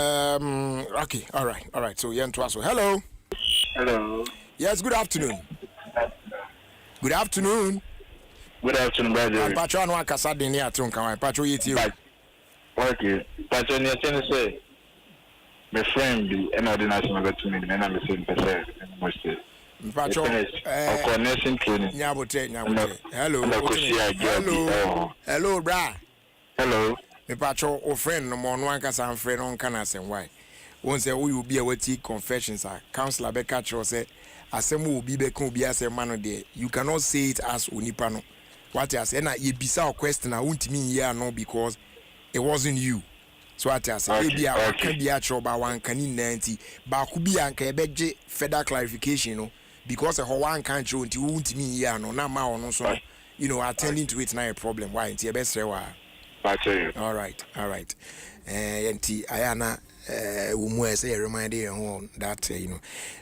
Okay, all right. So hello. Hello. Yes, good afternoon. Good afternoon. Good afternoon, brother. Pacho anwa kasa den ni atun kan Pacho yeti o. Okay. Pacho ni say my friend be an ordinary member to me na me say person most. Pacho connection training. Nyabote. Hello. Hello, bra. Hello. Me Pacho o friend no mo no ankasa friend on kan asem why. Won say we will be a wati confessions are counselor be catch us say asem will be be kan obi asem man there. You cannot say it as onipa no. What I say na ye bisa question na untimi here no because it wasn't you. So what I say be a can be a trouble one can in 90 ba ku bi anka e beje further clarification no because ho one can show unti untimi here no na ma ono so attending to it na a problem why nti e be sre wa. All right. Nti ayana we say remind you that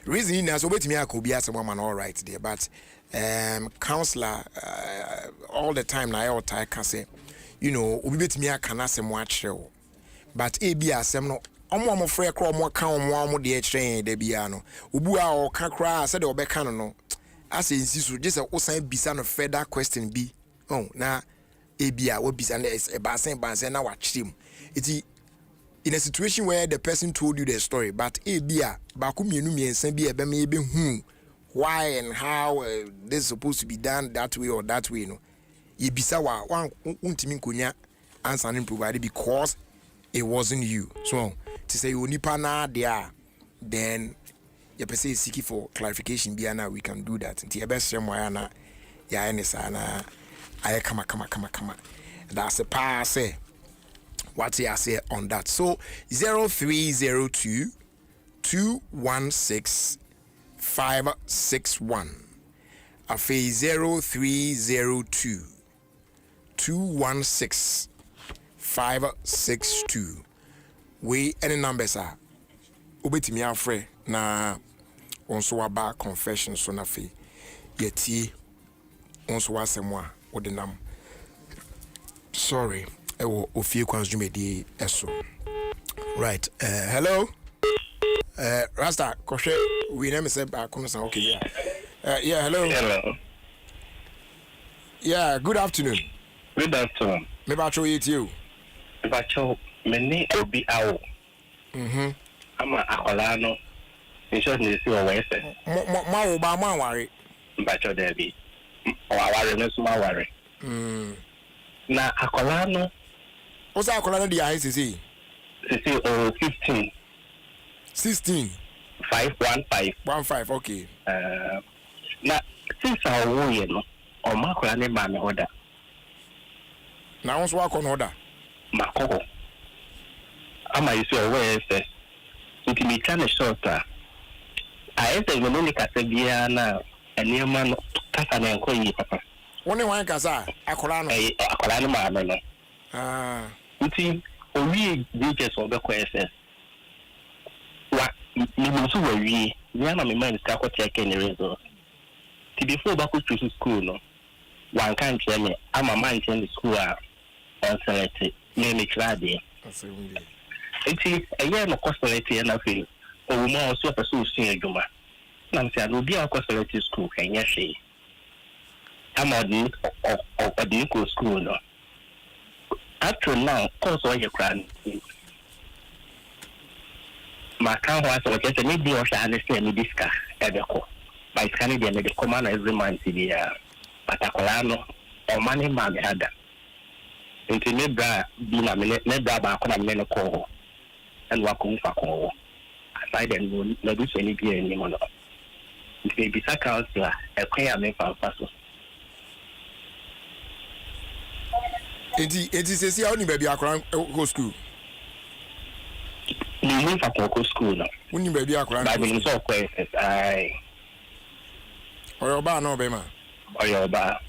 reason is so betimi akobi asem man all right there but counselor all the time na I tie can say obi betimi aka na asem wa kire but e bi asem no omo frɛ kra omo ka omo de kire de bia no obu a o ka kra say de obeka no ase nsi so just osan bisa no further question bi na e bia wo bisa na e ba sen na wa kire mu iti in a situation where the person told you the story but e bia ba ku mienu miensan bi e be me be hu why and how this is supposed to be done that way or that way you bisa wa untimi nkonya answer and provide because it wasn't you so to say you nipa na there then you person is seeking for clarification bia na we can do that nti e be srem wa na ya enisa na aye kama that's a pass what you say on that so 0302 216 561 afi 0302 216 562 we any numbers are obetimi afre na onso aba confession so na fi yeti onso wasemwa odinam sorry ewo OFIE KWANSO medi eso right hello Rasta koshe we name say akonosan okay yeah hello yeah good afternoon me ba cho yet you me ba cho me ni obi awo ama akola no insure ni si o we se ma wo ba ma ware ba cho there bi o aware no so ma ware na akola no o sa akola no dia ICC 15 16 515 okay na since I wo ye no o ma akola ne ma me order na won so akọ order makoko ama you say where is nti me kan short I say me no ni kasa bia na eniema no kasa na enko yi papa woni wan kasa akola no akola no ma me no nti owie DJs obekọ SS wa ni so wawie ni ama me man ska ko check any result ti before ba ko choose school no wan kan tell me ama man tell the school on select me me clade nti eye no ko select na fe o mo so person osun adwuma na me say no bi a ko select school kan ya hwe ama di ko school no after now course on your grand my can was okay maybe o sha understand me diska edeko by scanning the medical man every month there but akola no o mani ma me hada nti me bra bi na me bra ba ko na me no ko and wa ko fa ko aside and no na do so ni bi ani mo no nti bi sa counselor e kwa ya me fa so Enti se si a oni baby akran go school. Ni fa ko school no. Oni baby akran. Ba bi so ko ai. Oyo ba na obema. Oyo ba.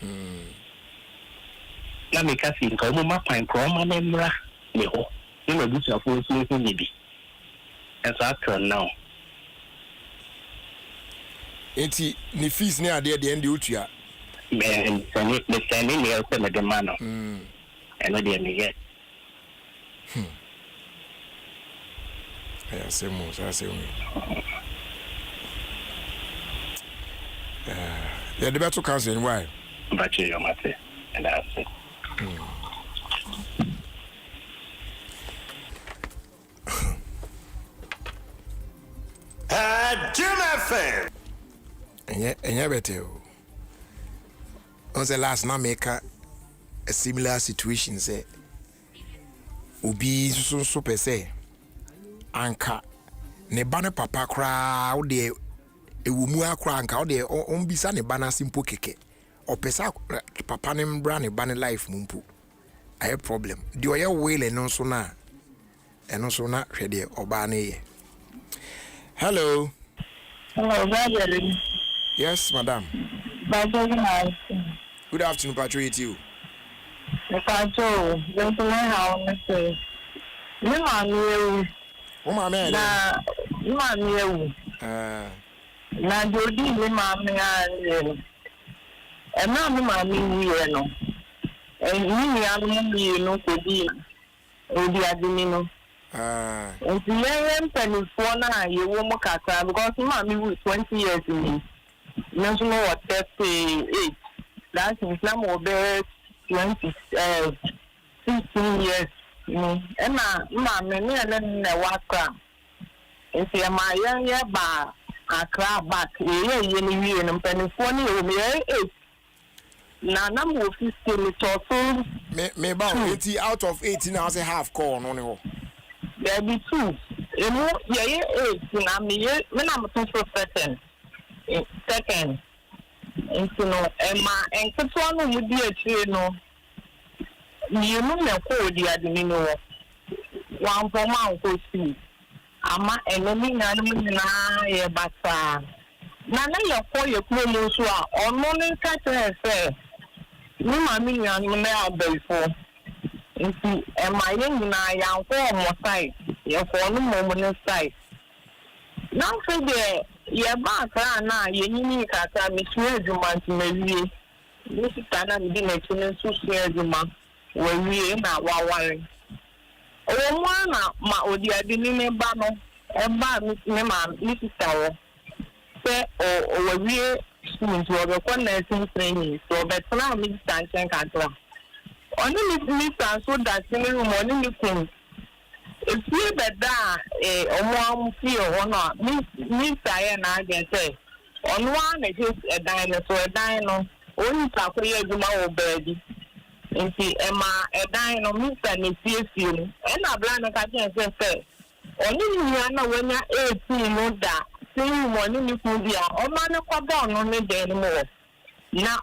Na me ka si ko mo ma kwan ko ma na mra me ho. Ni ma bi so fo so ni bi. And so after now. Enti ni fees ni ade de ndi otua. Men me send ni e se me de ma no. And what do you get? I say more, I say more. Yeah, the better council why? But you mate, and that's it. Jim FM. And yeah, better. On the last night, make a similar situation. Say, Ubi so per se. Anka, ne bana papa crowd de ewumu akra anka de on bisa ne bana simple keke. Opesa papa ne mbra ne bana life mumpu. Aye problem. Di oye wele no so na. Eno so na hwede oba na ye. Hello. Hello, brother. Yes, madam. Good afternoon, Patrick. You. Patrick, gentlemen, how are you? Me mami. Oh, my man. Na mami. Na jodi me mami ani. E na me mami ni no. E ni anu no ko di. Odi adini no. Nti yen penifo na yewo mo kaka because mami with 20 years in me. No so what 38. That is now over 15 years. Emma mami me na waka. Nti ma yen ba akra back ye ni wi no penifo ni o me 8. Na na mo 15 me to so me ba 80 out of 18 now say half call no ho. There be 2. Emu ye 8 na me na mo so second. Second. Nti no ema enketo no mu di atire no. Ni mu na ko di adini no. Wan po ma nko si. Ama enemi na no na ye basa. Na ye ko ye kuro mu so a ono ne ka tere se. Ni mami nya no na abelfo. Nti ema ye nyina ya nko mo side. Ye ko no mo ne side. Na fe de ye ba kra na ye nyini kaka me sue adwuma nti mawie. Ni sitana ndi na tune so sue adwuma. Wawie na waware. O mo na ma odi adini ne ba no. E ba me ma ni sitawo. Se o wawie nti o be kwa nursing training so be tana mi stanchen kantra. Oni mi stand so that in room oni mi kun. If you beda omo fi o no mi saye na again say on one na just a dinosaur a dino only ta ko ye djuma wo baby. Nti ema a dino mi stand ni fie no e na bla na ka jen say oni ni na wanya 18 no da say money ni ku bia o ma na kwa ba no ne de mo na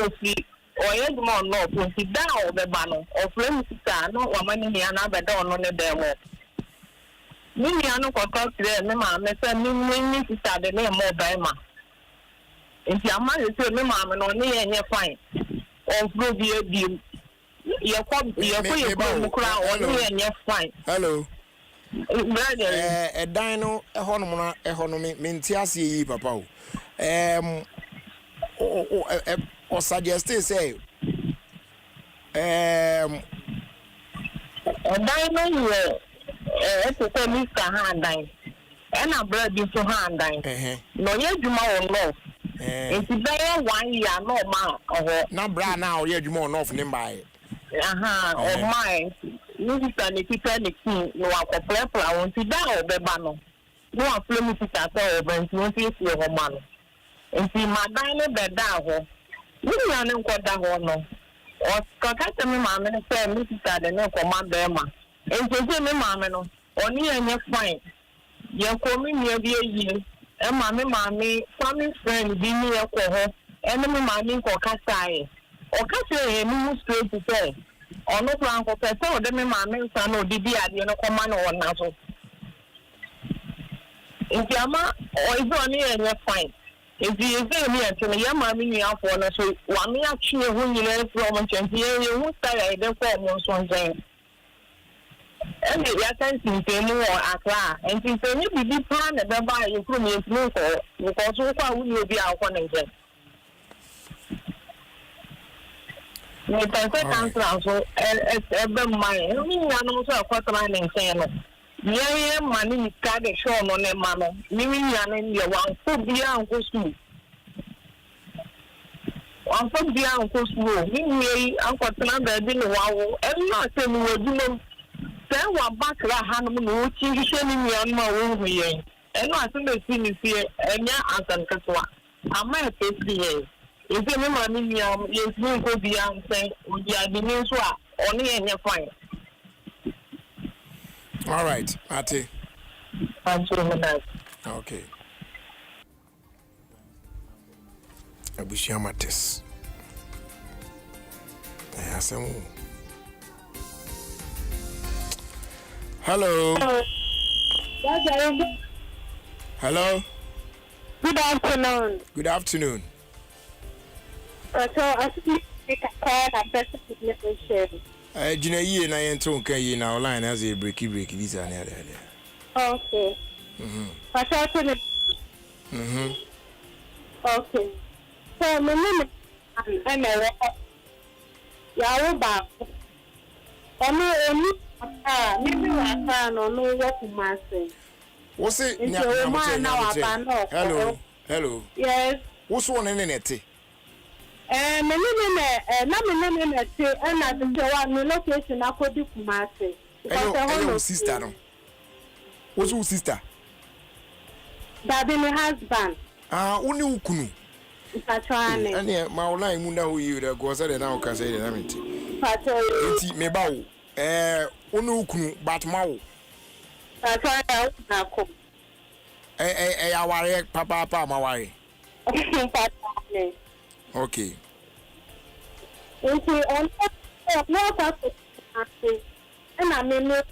ofi oye djuma no nti da o be ba no o frame sita no wa mani ni ana be da no ne de mo ni anu ko talk there me ma me say ni sita de ne mo ba ma nti ama ye say me ma me no ni ye fine o fro bi ye ko mu kura o ni ye fine. Hello. Brother Dino ehonom na ehonom me ntiase yi papa o suggest say Dino ye to say Mr. Handan and a bread into Handan. No ye djuma o no. Nti be 1 year no ma na bra now ye djuma on off nim by. Of mine. Minister ni people ni king no akoplepla won ti da obeba no no afle mi sita so oben ti won ti fi ho ma no enti madan ne beda ho ni ya ne nkoda ho no o kaka te mi ma me se mi sita de ne ko ma be ma enti se mi ma me no oni enye fine ye ko mi ni bi eyi e ma me family friend bi ni e ko ho ene mi ma mi ko kasa e o kasa e mi straight to say ono plan ko pese o de me ma me nsa no di ade no ko ma no wona so nti ama o izo ni enye fine nti eze mi ante me ya ma me nua afo no so wa me atwe ho nyina from nchenti ye hu style de ko mo so nzen ende ya kan tin mu o akra nti se ni bibi plan na be ba ye kru mi nti ko so kwa wu ni obi akọ na nje ni pense cancel so ebe mai ni nya no so akwatara na nchen no Yeah, money is carried shown on a man. Mimi and your one foot beyond go school. One foot beyond go school. Mimi, Uncle Tanaka didn't wow. And not saying we do. Then one back la Hanum, which is showing me on my room here. And I think the scene is here, and yeah, as an Kaswa. I might face the if you money, yes, we go beyond saying, we are the news only in your fine. All right, Ate. Okay. Abushia Matis. Hello. Hello. Good afternoon. Good afternoon. So I speak a call and person with message. Jina ye na yento kan ye na online as a breaky visa na there. Okay. Okay. So my name is Emma. Yaruba. Maybe no what to master. What's it? Hello. Yes. What's one in it? My name is and I think one location I could do Kumasi. Hello, sister. No. What's your sister? That be my husband. Only Ukunu. Patrani. And my online munda who you the go say now can say that Patrani. Me bawo. Only Ukunu but mau. Patrani na ko. Aware papa maware. Patrani. Okay. Into on no purpose, and I mean, no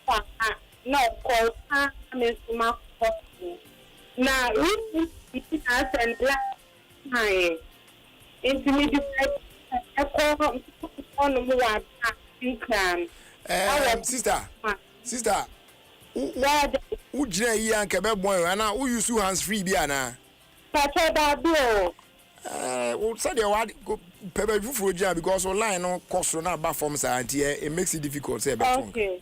call, Miss Mark. Now, we us and black high. Intermediate, a call on the one in clan. Sister, who jay yan kebe boy, and now who use two hands free biana? Patrani. Said the word pepper for job because online on cost on our forms and it makes it difficult. Say, okay.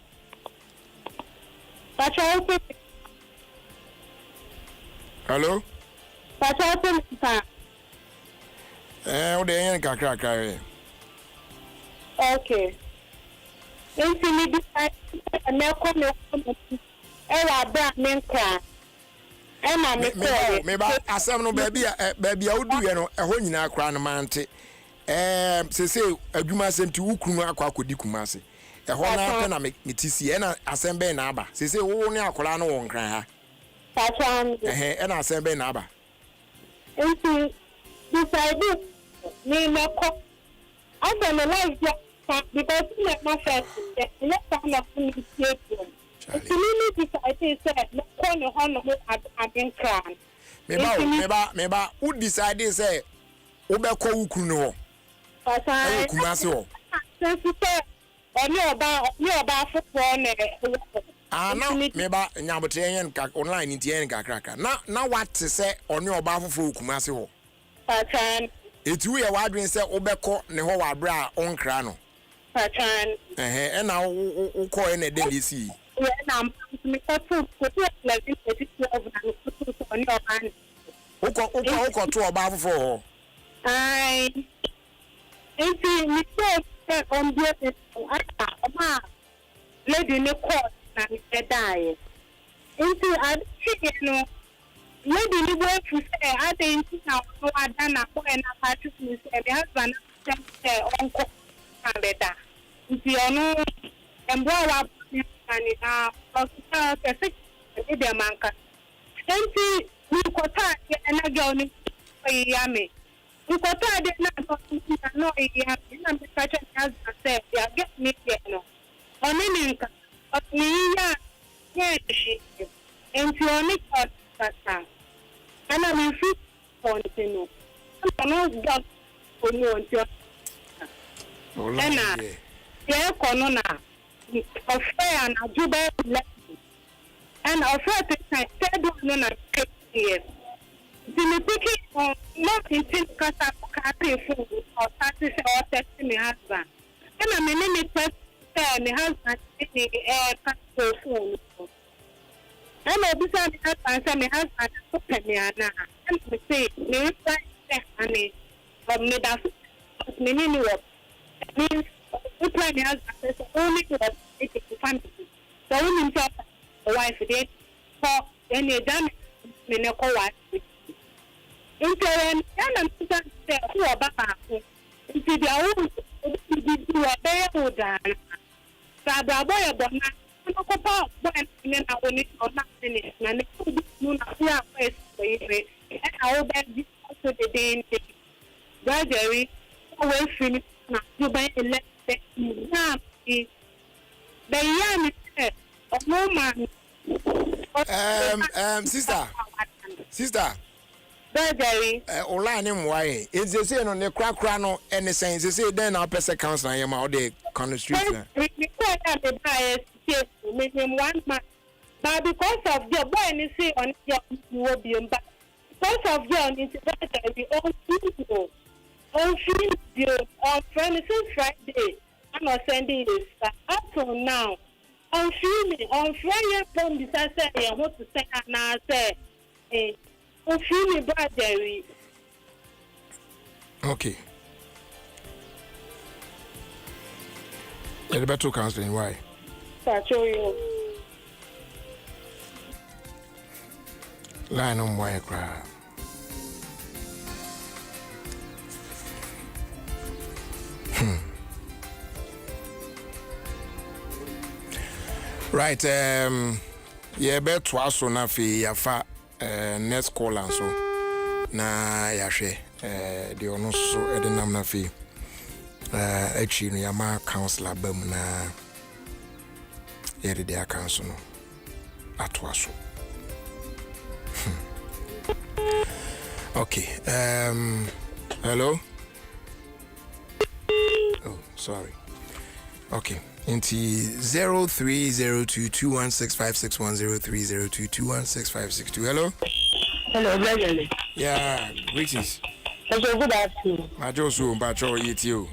Hello? Okay. Infinity and maybe asem no baby a wodu ye no eho nyina akra no mante say adwuma asem ti wukunu akwa akodi kumase eho na pe na metisi e na asem be na aba say wo ne akra no won kran ha Patron e na asem be na aba enti decide me meko I don't like because let my first let my I said, no corner honor at in crown. Meba, who decided say, Obeko Ukuno? Kumasio. About football. Now, Meba, Nabotian online in Tienka cracker. Now, what to say on your baffle for Kumasio? It's we are wondering, say, Obeko, Nehoa Bra on Crano. And now, who call in a daily sea. I'm like on your hand. Oko to about for. I ain't on the lady no court and die. Into I know lady no work to say I didn't know I done and I had to miss a husband uncle and better. If you know and blow up. The manka. Empty, we got and I go yammy. We got no yammy. I'm such a husband said, yeah, get me no. On any of me, yes, she is. And you only got that time. And I'm in free continue. I'm not got for you and your. And yeah, Corona. Of fair and a jubilee and of fair I said no 6 years. The picking not in because I'm food or 30 or 30 my husband. And I'm in any my husband is a phone. I'm a busy husband, my husband open me and I say, me honey, but me that's meaning what means we plan the husband only to the family. So when himself the wife did for any damage in a co-wife. Interim, and I'm who are back into their own do a bear down. Sabra boy, but not about when I only or not finish, and the moon of your face, and I will bet this also the day in the gradually away finish. You buy a letter, the young of no man. Sister. Gradually, online him why? It's the same on the crack no and the saying, they say then our person council I am out there on the street. we quite have the bias, make him 1 month. But because of your boy, you see on your will but because of your incident, on video on Friday, I'm not sending this up to now. On Friday, on Friday, from this I say, I want to say, and I say, on Friday, brother. Okay. Yeah, the better counseling, why? Show you. Line on wire crowd. Right, yeah, bet twice on a fee, ya fa, next call and so. Na yashe, the honor so edenam na fee. Actually, yama counselor bum na yeri dia council no atwaso. Okay, hello. Oh, sorry. Okay. Into 03022165610302216562. Hello. Hello, Gregory. Yeah, greetings. Hello, good afternoon. I just want to show you.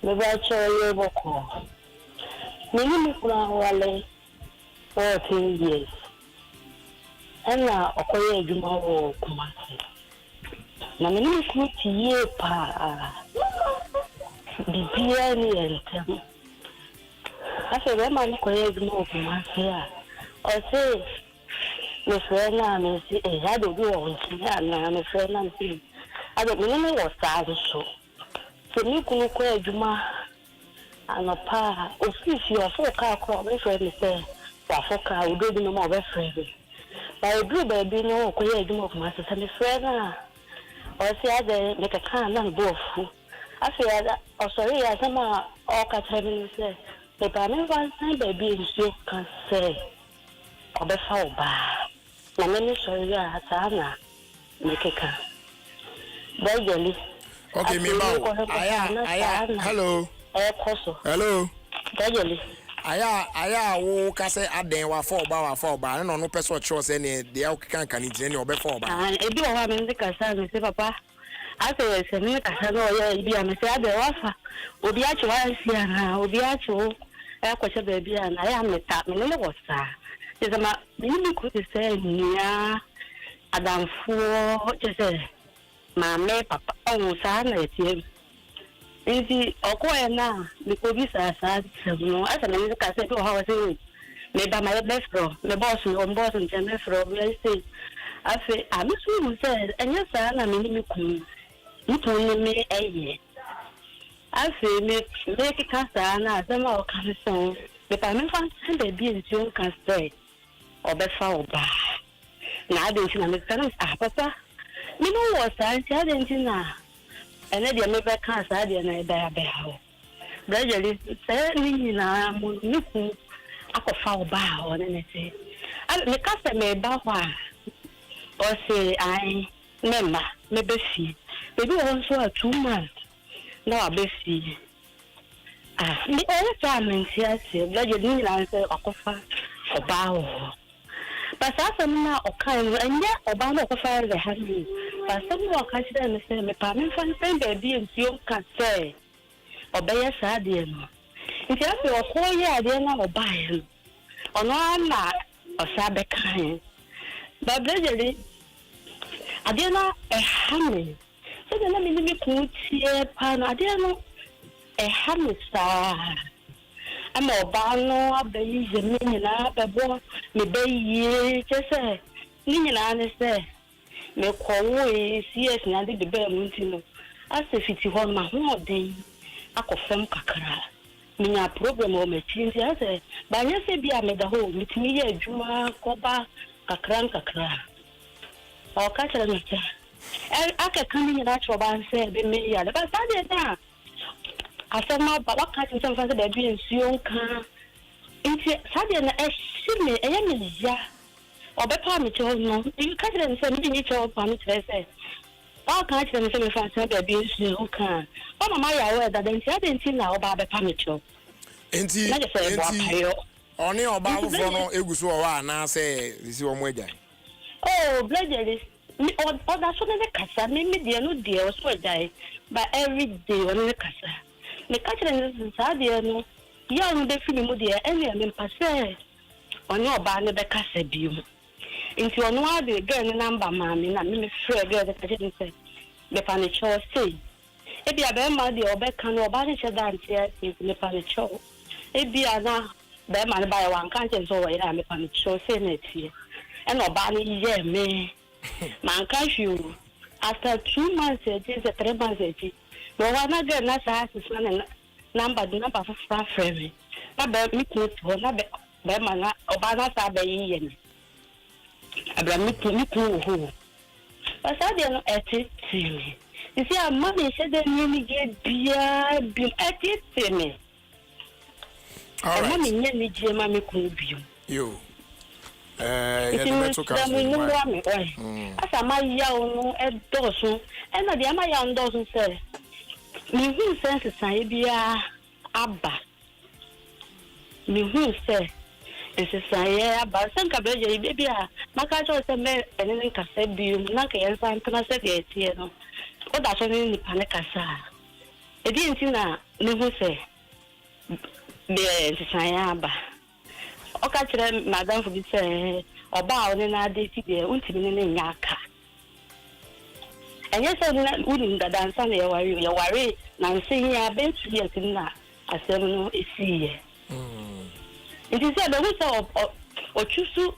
Maybe I show you boko. Maybe me 14 years. And now, okay, you know, Kumasi. Na mimi kutie pa bibia ni entem afa be ma ko ye gmo Kumasi a o se me fe na me si ya do bi won ti na me fe na si ado me ni wo sa so mi kunu ko adwuma anopa ofisi ofo ka ko me fe me se wa fo ka udo bi no mo be fe bi ba udo ba bi no ko ye adwuma Kumasi se me fe na o si ade me ka kan na do fu afi ada o sorry ya sama o ka tebe se me pa me wan san ba bi nso kan se o be fa oba na me ni sorry ya ta na me ka kan ba jeli. Okay, me ba aya hello hello ba jeli aya wo ka se aden wa fa oba na no person cho se ne de o kan kan ni ne o be fa oba e bi o wa me ndi ka sa me se papa ase se me ka sa no ya bi a me se ade wa fa obi a chi wa si ana obi a chi o e ko che be bi ana ya me ta me ne wo sa se ma ni ku se ni ya adamfo che se ma me papa o sa na etie nti okoye na me ko bi sa no asa me ka se ko ha wa se me ba ma be fro me boss on boss on me fro we say afi amisu mu se enya sa na me ni ku mutu ni me eye afi me ka sa na asema o ka so me pa me fan se be bi nti on ka say o be fa oba na ade nti na me ka na papa me no was anti ade nti na ene dia me be ka sa ade na da be ha gradually say ni na mo ni ku akofa oba o ne se me ka se me ba ho a o se ai memma me be fi baby won so a 2 months na wa be fi me o ta men si ase gradually ni na se akofa oba o pasasa na okan enya oba na akofa re ha ni pasasa na okan si na se me pa me fan pen baby nti o ka se obeye sa de no nti afi ọkọ ye ade na obae no ono ana osabe kan ba blejeli ade na ehame so de na me ni ku tie pa na ade no ehame sa ama oba no abayi je me nyina bebo me bayi chese ni nyina ne se me kowo CS na de be mu ntino ase fiti ho ma ho den akofem kakra minya problem o mechinzi ase ba nya se bia me da ho mitimi ye adwuma koba kakra o ka chere no cha aka kan ni na cho ba se be me ya ba sa de da asema ba wa ka chere se fa se da bi nsuo nka nti sa de na ehime eye me ya obepa me cho no ka chere se me ni cho pa me chere se o ka chere me se me fa se da bi nsuo nka o mama ya we da nti adenti na oba bepa me cho enti oni oba afọ no eguso wa na se sisi omo eja oh blejeli o da so ne kasa me de no de o so eja but every day on ne kasa me ka chere ne sa de no ya on de fili mu de ene me mpase oni oba ne be kasa bi mu nti ono ade girl ne number ma me na me free girl de kaje se me pa ne cho sei ebi abe ma de obe kan oba ne che da ntia se me pa ne cho ebi ana be ma ne ba ya kan che so we na me pa ne cho se na tie and oba ni ye me man kan you after 2 months it is 3 months it no one again na sa na number for frame na be mi ku to na be ma na oba na sa be ye ni abra mi ku ho pasa de no etiti you see a mommy said that me get bia bi etiti all right mommy nyani je ma me ku bi yo ya de to ka asa ma ya onu edosun na de ma ya ndosun se mi hu sense sai bia aba mi hu se ese sai aba san ka beje bia maka cho se me enen ka se bi na ka yan san tana se de tie no o da so ni pa ne kasa e di ntina ne hu se be ese sai aba o ka chere madam fu bi se oba oni na de ti de untimi ne nya aka enye se na uni ngada nsa na ya wari na nsi ya be tu ye tinna asem no esiye nti se be hu se o chusu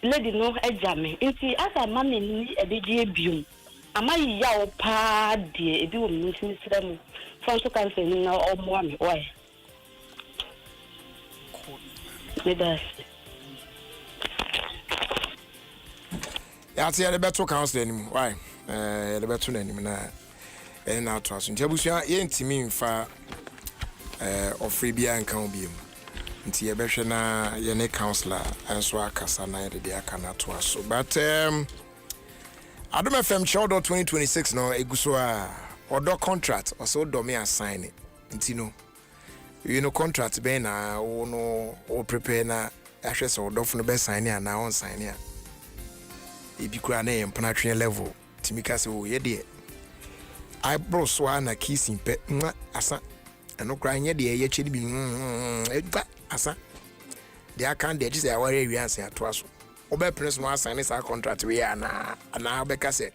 lady no ejame nti asa mama ni ebeji ebium amayi ya o pa de ebi wo mi nti sira mu fon so kan se ni na o mo ami oye Medas. Ya tie the better council anim. Why? The better anim na na to aso. Nti abusua ye ntimi mfa ofre bia nka obiem. Nti ye behwe na ye ne councilor anso akasa na ye de aka na to aso. But Adom FM Chowdo 2026 no eguso a odo contract also do me assign it. Nti no you know contract be na o prepare na ahwe so odo fu no be sign ya na on sign ya ebi kura na empana twen level timika se o ye de I bro so na kissing pe asa eno kura nye de ye chedi bi asa de aka de just ya ware wi asa ato aso obe prince no assign sa contract we ya na obe ka se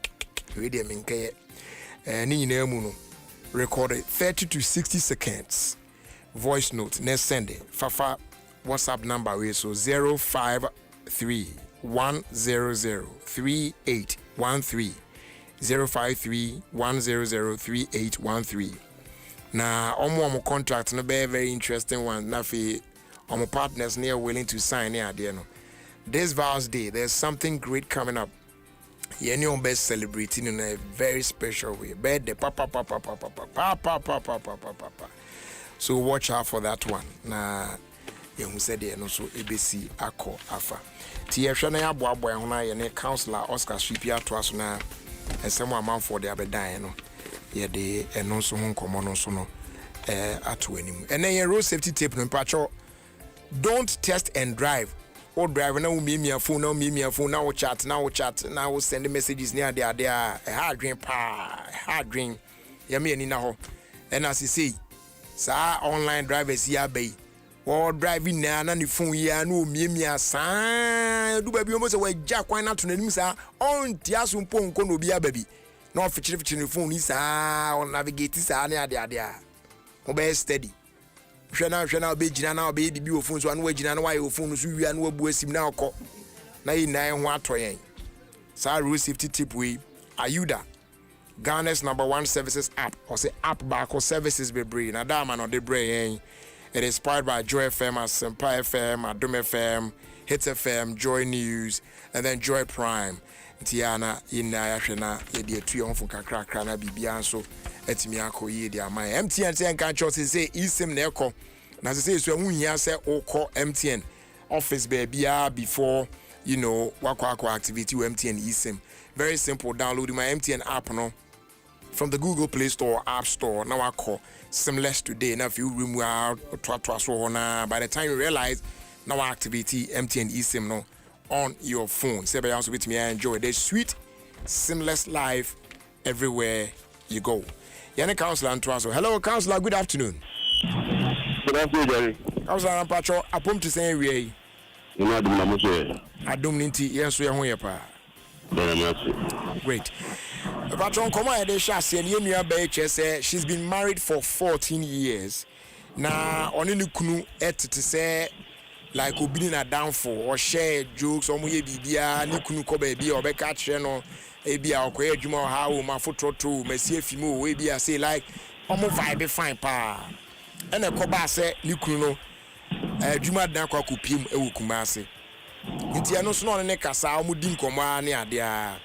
we de minke ni nyina mu no recorded 30 to 60 seconds voice note next send it fafa WhatsApp number we so 053-100-3813 053-100-3813 na omo contract no be very interesting one na fi omo partners near willing to sign here there no this Vows Day there's something great coming up any on best celebrating in a very special way birthday papa so watch out for that one na you said no so ABC ako afa ti ehwe na ya boabo ho na ye ne counselor Oscar Shipia to aso na esem amanfo de abedan no ye de eno so ho nkomo no so no ato anim ene ye road safety tape no pacho don't test and drive or drive na umimia phone na wo chat na wo send messages near there a hard dream pa hard dream ye me ani na ho and as you say Sa online drivers ya bay. Or driving na ni phone ya no miemia sa do baby almost we jack why not to nim sa on tia so mpo nko no bia baby na ofichire phone ni sa on navigate sa na ade a obey steady hwe na be gina na obey bibi o phone so na wagina na why o phone so wia na wabu asim na okọ na yi nan ho atoyen sa road safety tip we Ayuda Ghana's #1 services app or say app back or services be brain na da man no de brain. It is powered by Joy FM, Sempa FM, Adom FM, Hits FM, Joy News, and then Joy Prime. Tiana in Ayashana, Yedia Triumph Kakra Krana Bibianso, Etimiako Yedia. My MTN can't just say Isim Neko. Now, say so when you say Oko MTN office baby before you know Wako activity MTN Isim. Very simple. Downloading my MTN app no. From the Google Play Store or App Store. Now I call seamless today. Now if you remove out by the time you realize now activity MTN eSIM no on your phone. Say by also with me enjoy the sweet seamless life everywhere you go. Yana Councilor Antwaso. Hello Councilor, good afternoon. Good afternoon, Jerry. Councilor Ampacho, apom to say we. You know Adom ninti yenso ye ho ye pa. Very much. Great. Patron, come on, she's been married for 14 years. Now, on any kunu to say like obini na downfall or share jokes or muye bibia ni kunu ko baby or be catch no ebia okoye adwuma ha o ma fotro to mesie fimo we bia say like omo vibe fine pa. And e ko ba say ni kunu no adwuma dan kwa kopiem e wo kumase. Nti eno so no ne kasa omo di nkomo ani ade a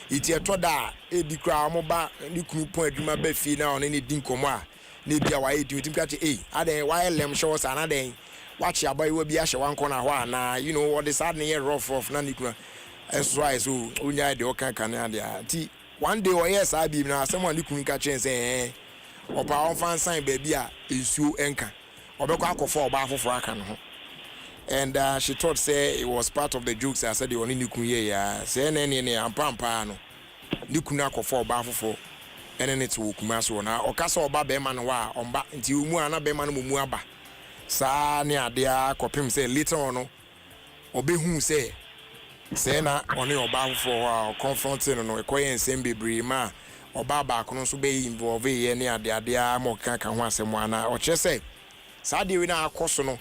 iti etoda ebi kra omoba ni kunu pon adwuma ba fi na on ne din komo a na bia wa edi utim ka che aden wa lem shows ana den watch aboy we bia hye wan kona ho ana you know what this adne rough na ni kunu enso ai so onya de o kan kan ade a ti one day o yes abi na asem ani kunu ka chen say opa on fan sign ba bia ensuo enka obekọ akofo oba afoforo aka no ho. And she thought say it was part of the jokes. I said the only Nikuye ya say any ampampa no Nikuna kofo ba fofo ene it wo kumaso na okasa oba be man wa omba nti umu ana be man mu aba sa ne ade a kopim say later on no obehu say na oni oba fofo wa confronting no ekoye nsem bebre ma oba ba kono so be involve ye ne ade a mo kan ho asem ana o che say sa de we na akoso no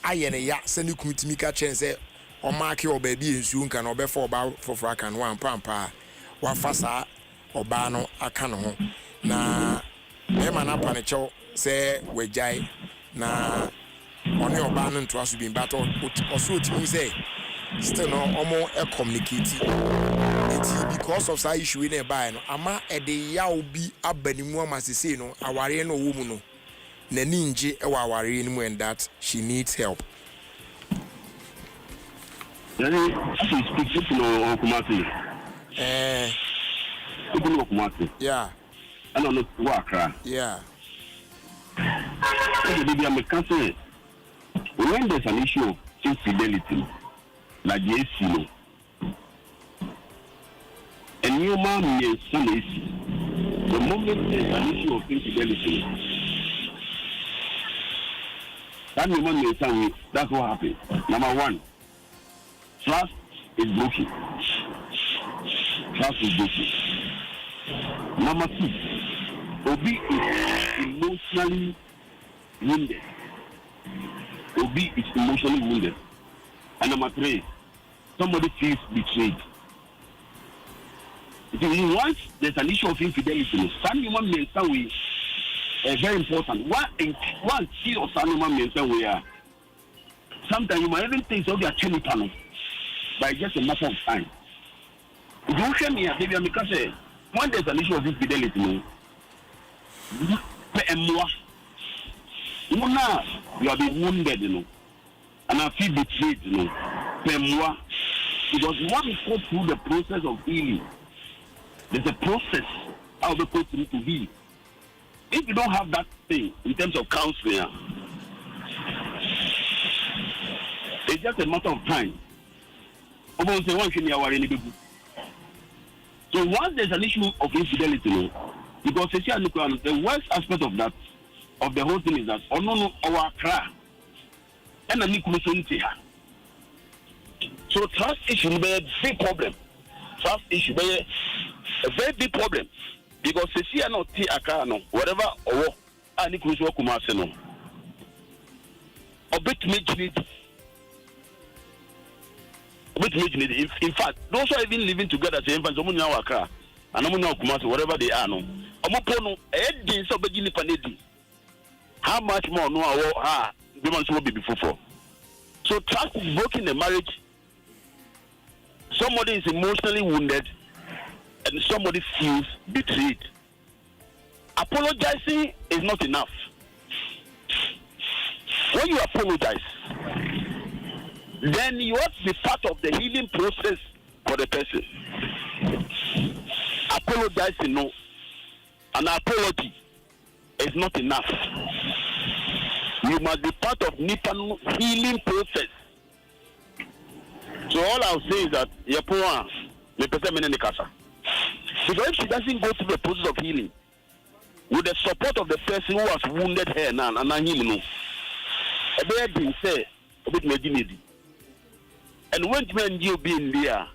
ayene ya se ni kumitimi ka chen se o mark your baby ensu nka na obefo oba foforo aka no ampampa wa fasa oba no aka no ho na e ma na pane chew se wejai na oni oba no nto aso bi but oso otimi se still no omo e communicate it because of that issue in e buy no ama e de ya obi abanimu amasese no aware no wo mu no na ninje e wa aware ni mu and that she needs help. Then she speaks to Kumasi. Kumasi. Yeah. I don't know what. Yeah. Baby, I'm say when there's an issue of infidelity, like the AC, and your mom is some issue. The moment there's an issue of infidelity, that woman may tell me that's what happened. Number one, trust is broken. Trust is broken. Number two, Obi is emotionally wounded. Obi is emotionally wounded. And number three, somebody feels betrayed. Once there's an issue of infidelity, some human beings are very important. One key of some human beings are sometimes you might even think so they are chilling panel by just a matter of time. If you hear me, baby, because when there's an issue of infidelity, you have been wounded, and I feel betrayed, because one go through the process of healing. There's a process how the person to heal. If you don't have that thing in terms of counseling, it's just a matter of time. So once there's an issue of infidelity, because the worst aspect of that of the whole thing is that no our cry and an equal here. So trust issue be a big problem. Trust issue be a very big problem because the see not tea no whatever or an equal kumase no. A bit me in fact, those are even living together to infant someone now Accra and no now Kumasi, whatever they are no. Omopono edin so begini panedi. How much more no the man will be before. So trust is broken in marriage. Somebody is emotionally wounded and somebody feels betrayed. Apologizing is not enough. When you apologize, then you have to be part of the healing process for the person. Apologizing, no. An apology is not enough. You must be part of Nippon healing process. So all I'll say is that Yapua, the person in the casa. Because if she doesn't go through the process of healing, with the support of the person who has wounded her now, and him no, a bad thing say a bit medinity. And when men you be in there,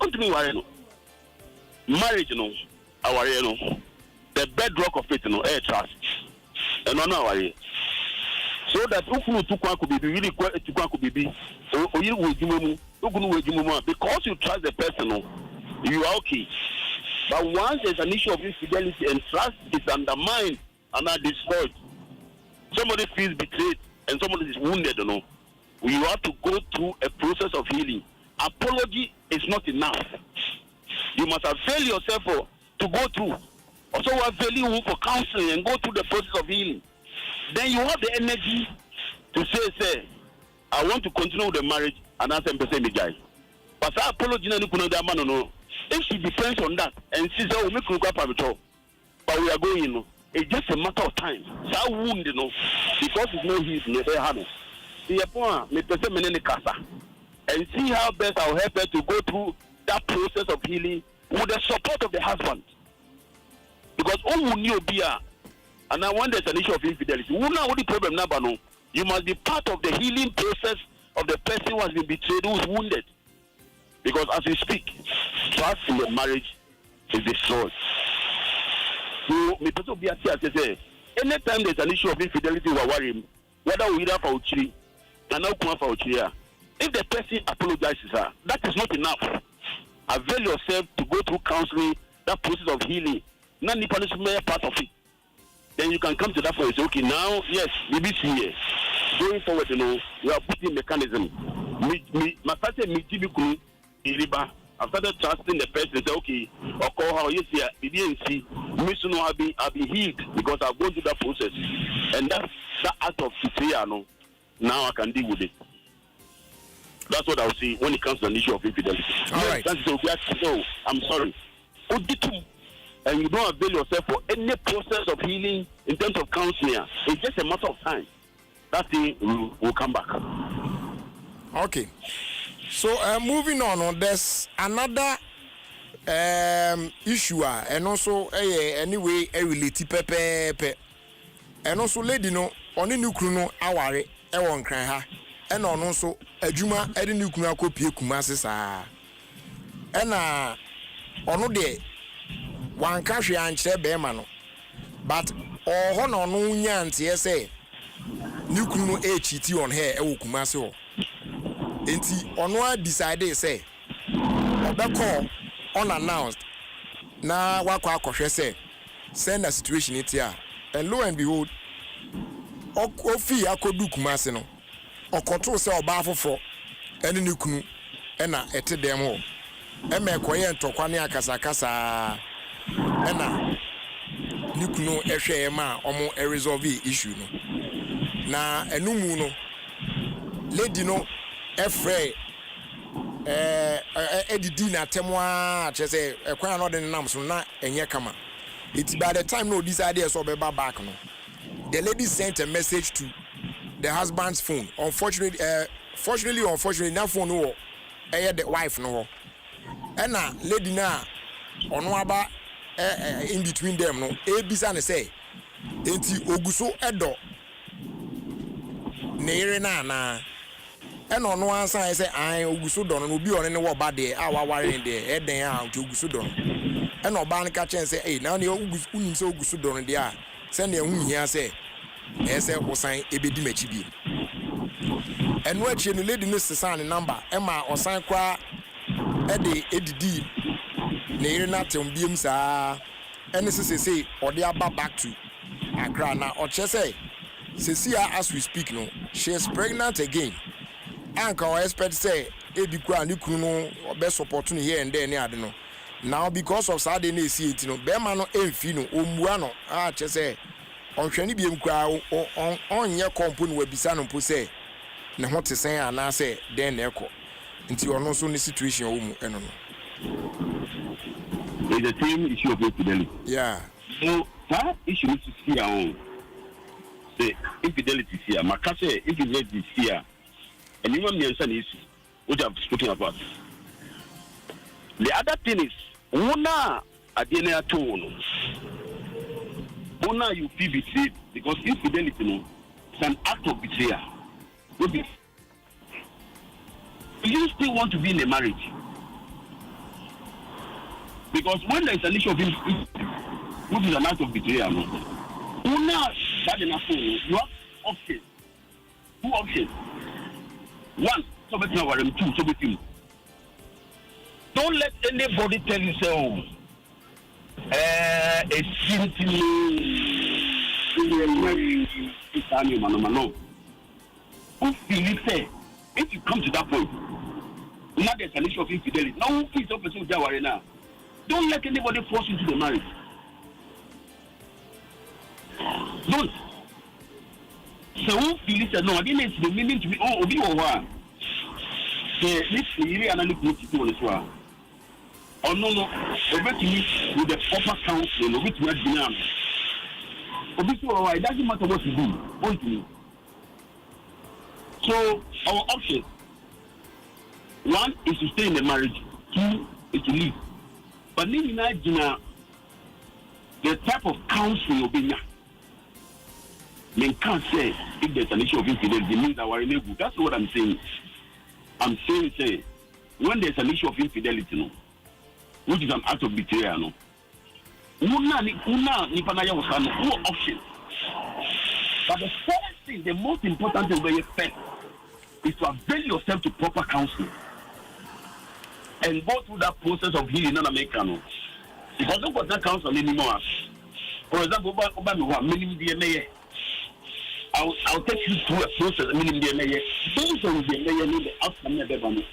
don't me worry no. Marriage no, our no, the bedrock of it no, air trust. And no worry. So that Ukunu Tukwa could be really quite to could be or you will do Ukunu because you trust the person, no, you are okay. But once there's an issue of infidelity and trust is undermined and are destroyed, somebody feels betrayed and somebody is wounded, you know, you have to go through a process of healing. Apology is not enough. You must avail yourself to go through. Also avail you for counseling and go through the process of healing. Then you have the energy to say, I want to continue with the marriage and answer me guys. But I apology no. If she depends on that and she says, oh, make look up but we are going, you know, it's just a matter of time. That wound, you know, because it's no heat, never had it. See a point, me person menene casa, and see how best I'll help her to go through that process of healing with the support of the husband. Because all we knew be and now when there's an issue of infidelity, we know what the problem now, but no, you must be part of the healing process of the person who has been betrayed, who is wounded. Because as we speak, trust in your marriage is destroyed. So, me person be at say, anytime there's an issue of infidelity, we worry him, whether we either for Uchiri and now come for Uchiri. If the person apologizes, that is not enough. Avail yourself to go through counseling, that process of healing. Not the punishment part of it. Then you can come to that point and say, okay, now, yes, BBC here. Going forward, you know, we are putting mechanism. I've started trusting the person and say, okay, or call her, yes, yeah, we didn't see. I'll be healed because I've gone through that process. And that act of betrayal, now I can deal with it. That's what I'll say when it comes to an issue of infidelity. All right. So, I'm sorry. And you don't avail yourself for any process of healing in terms of counseling. It's just a matter of time. That thing will come back. Okay. So moving on, there's another issue, and also anyway related pepe. And also lady no on the nuclear aware ewon kran ha. And also adwuma edi nuclear kopie kumase saa. Ena ono de wan ka hwe ankyere be ma no. But ho no no nya ntie say nuclear no cheat on her ewo kumase ho. Enti ono a decide say obeko unannounced na wakwa akohwe say send a situation it here and lo and behold OFIE akodu kumase no okoto say oba afofo ene ne kunu ena ete dem ho eme ekoye ntokwa ne akasakasa ena ne kunu ehwe ma omo resolve issue no na enumu no lady no efre edidi na temwa chese ekwan no de nam so na enye kama it by the time no this idea so be back no the lady sent a message to the husband's phone. Unfortunately na phone no the wife no and na lady na ono aba in between them no ebisa ne say enti oguso edo neere na eno no ansa say an oguso do no obi one ne wo ba de a wa ware de eden a oguso do eno ba ne ka chen say eh na ne oguso unim say oguso do no de a se ne hu hia say ese osan ebedi machi bi eno achi no lady no sesa ne number ema osan kwa ede edidi neere na tembiem saa ene sese ode aba back to Accra na ochese Cecilia, as we speak no, she is pregnant again. Anka I expect say ebi kwa ni kunu no best opportunity here and there ni ade no. Now because of Saturday na esi enti no, be ma no emfi no omua no. Chese onhwani biem kwa onye kompo no wabisa no po say ne ho te sen ana say den na ekọ. Nti ono so ni situation wo mu eno no. It's the same issue of infidelity. Yeah. So that issue is here on. The infidelity is here. Makase infidelity is here. And you want me to say what I'm speaking about. The other thing is, una adene atono. Una you feel betrayed because infidelity no is an act of betrayal. Do you still want to be in a marriage? Because when there is an issue of infidelity, which is an act of betrayal, una that enough you have options. 2 options. 1, so bet now 2, so bet you. Don't let anybody tell you say, it's simply no. Who feel say if you come to that point, now there's an issue of infidelity. Now who is up to Jawari now? Don't let anybody force you into the marriage. Don't. So who feel say no, I didn't the meaning to be obi or what? Say this really analytic to this one. Oh no, obviously with the proper counsel, which we are doing. Obviously, it doesn't matter what you do. Point to me. So our option: 1 is to stay in the marriage. 2 is to leave. But the type of counsel you'll be now. Men can't say if there's an issue of infidelity, it means that we're illegal. That's what I'm saying. I'm saying, say, when there's an issue of infidelity, no, which is an act of betrayal, no, option. But the first thing, the most important thing where you first is to avail yourself to proper counseling and go through that process of healing in America. No, if I don't got that counsel anymore, for example, I'll take you through a process. Based on the outcome of the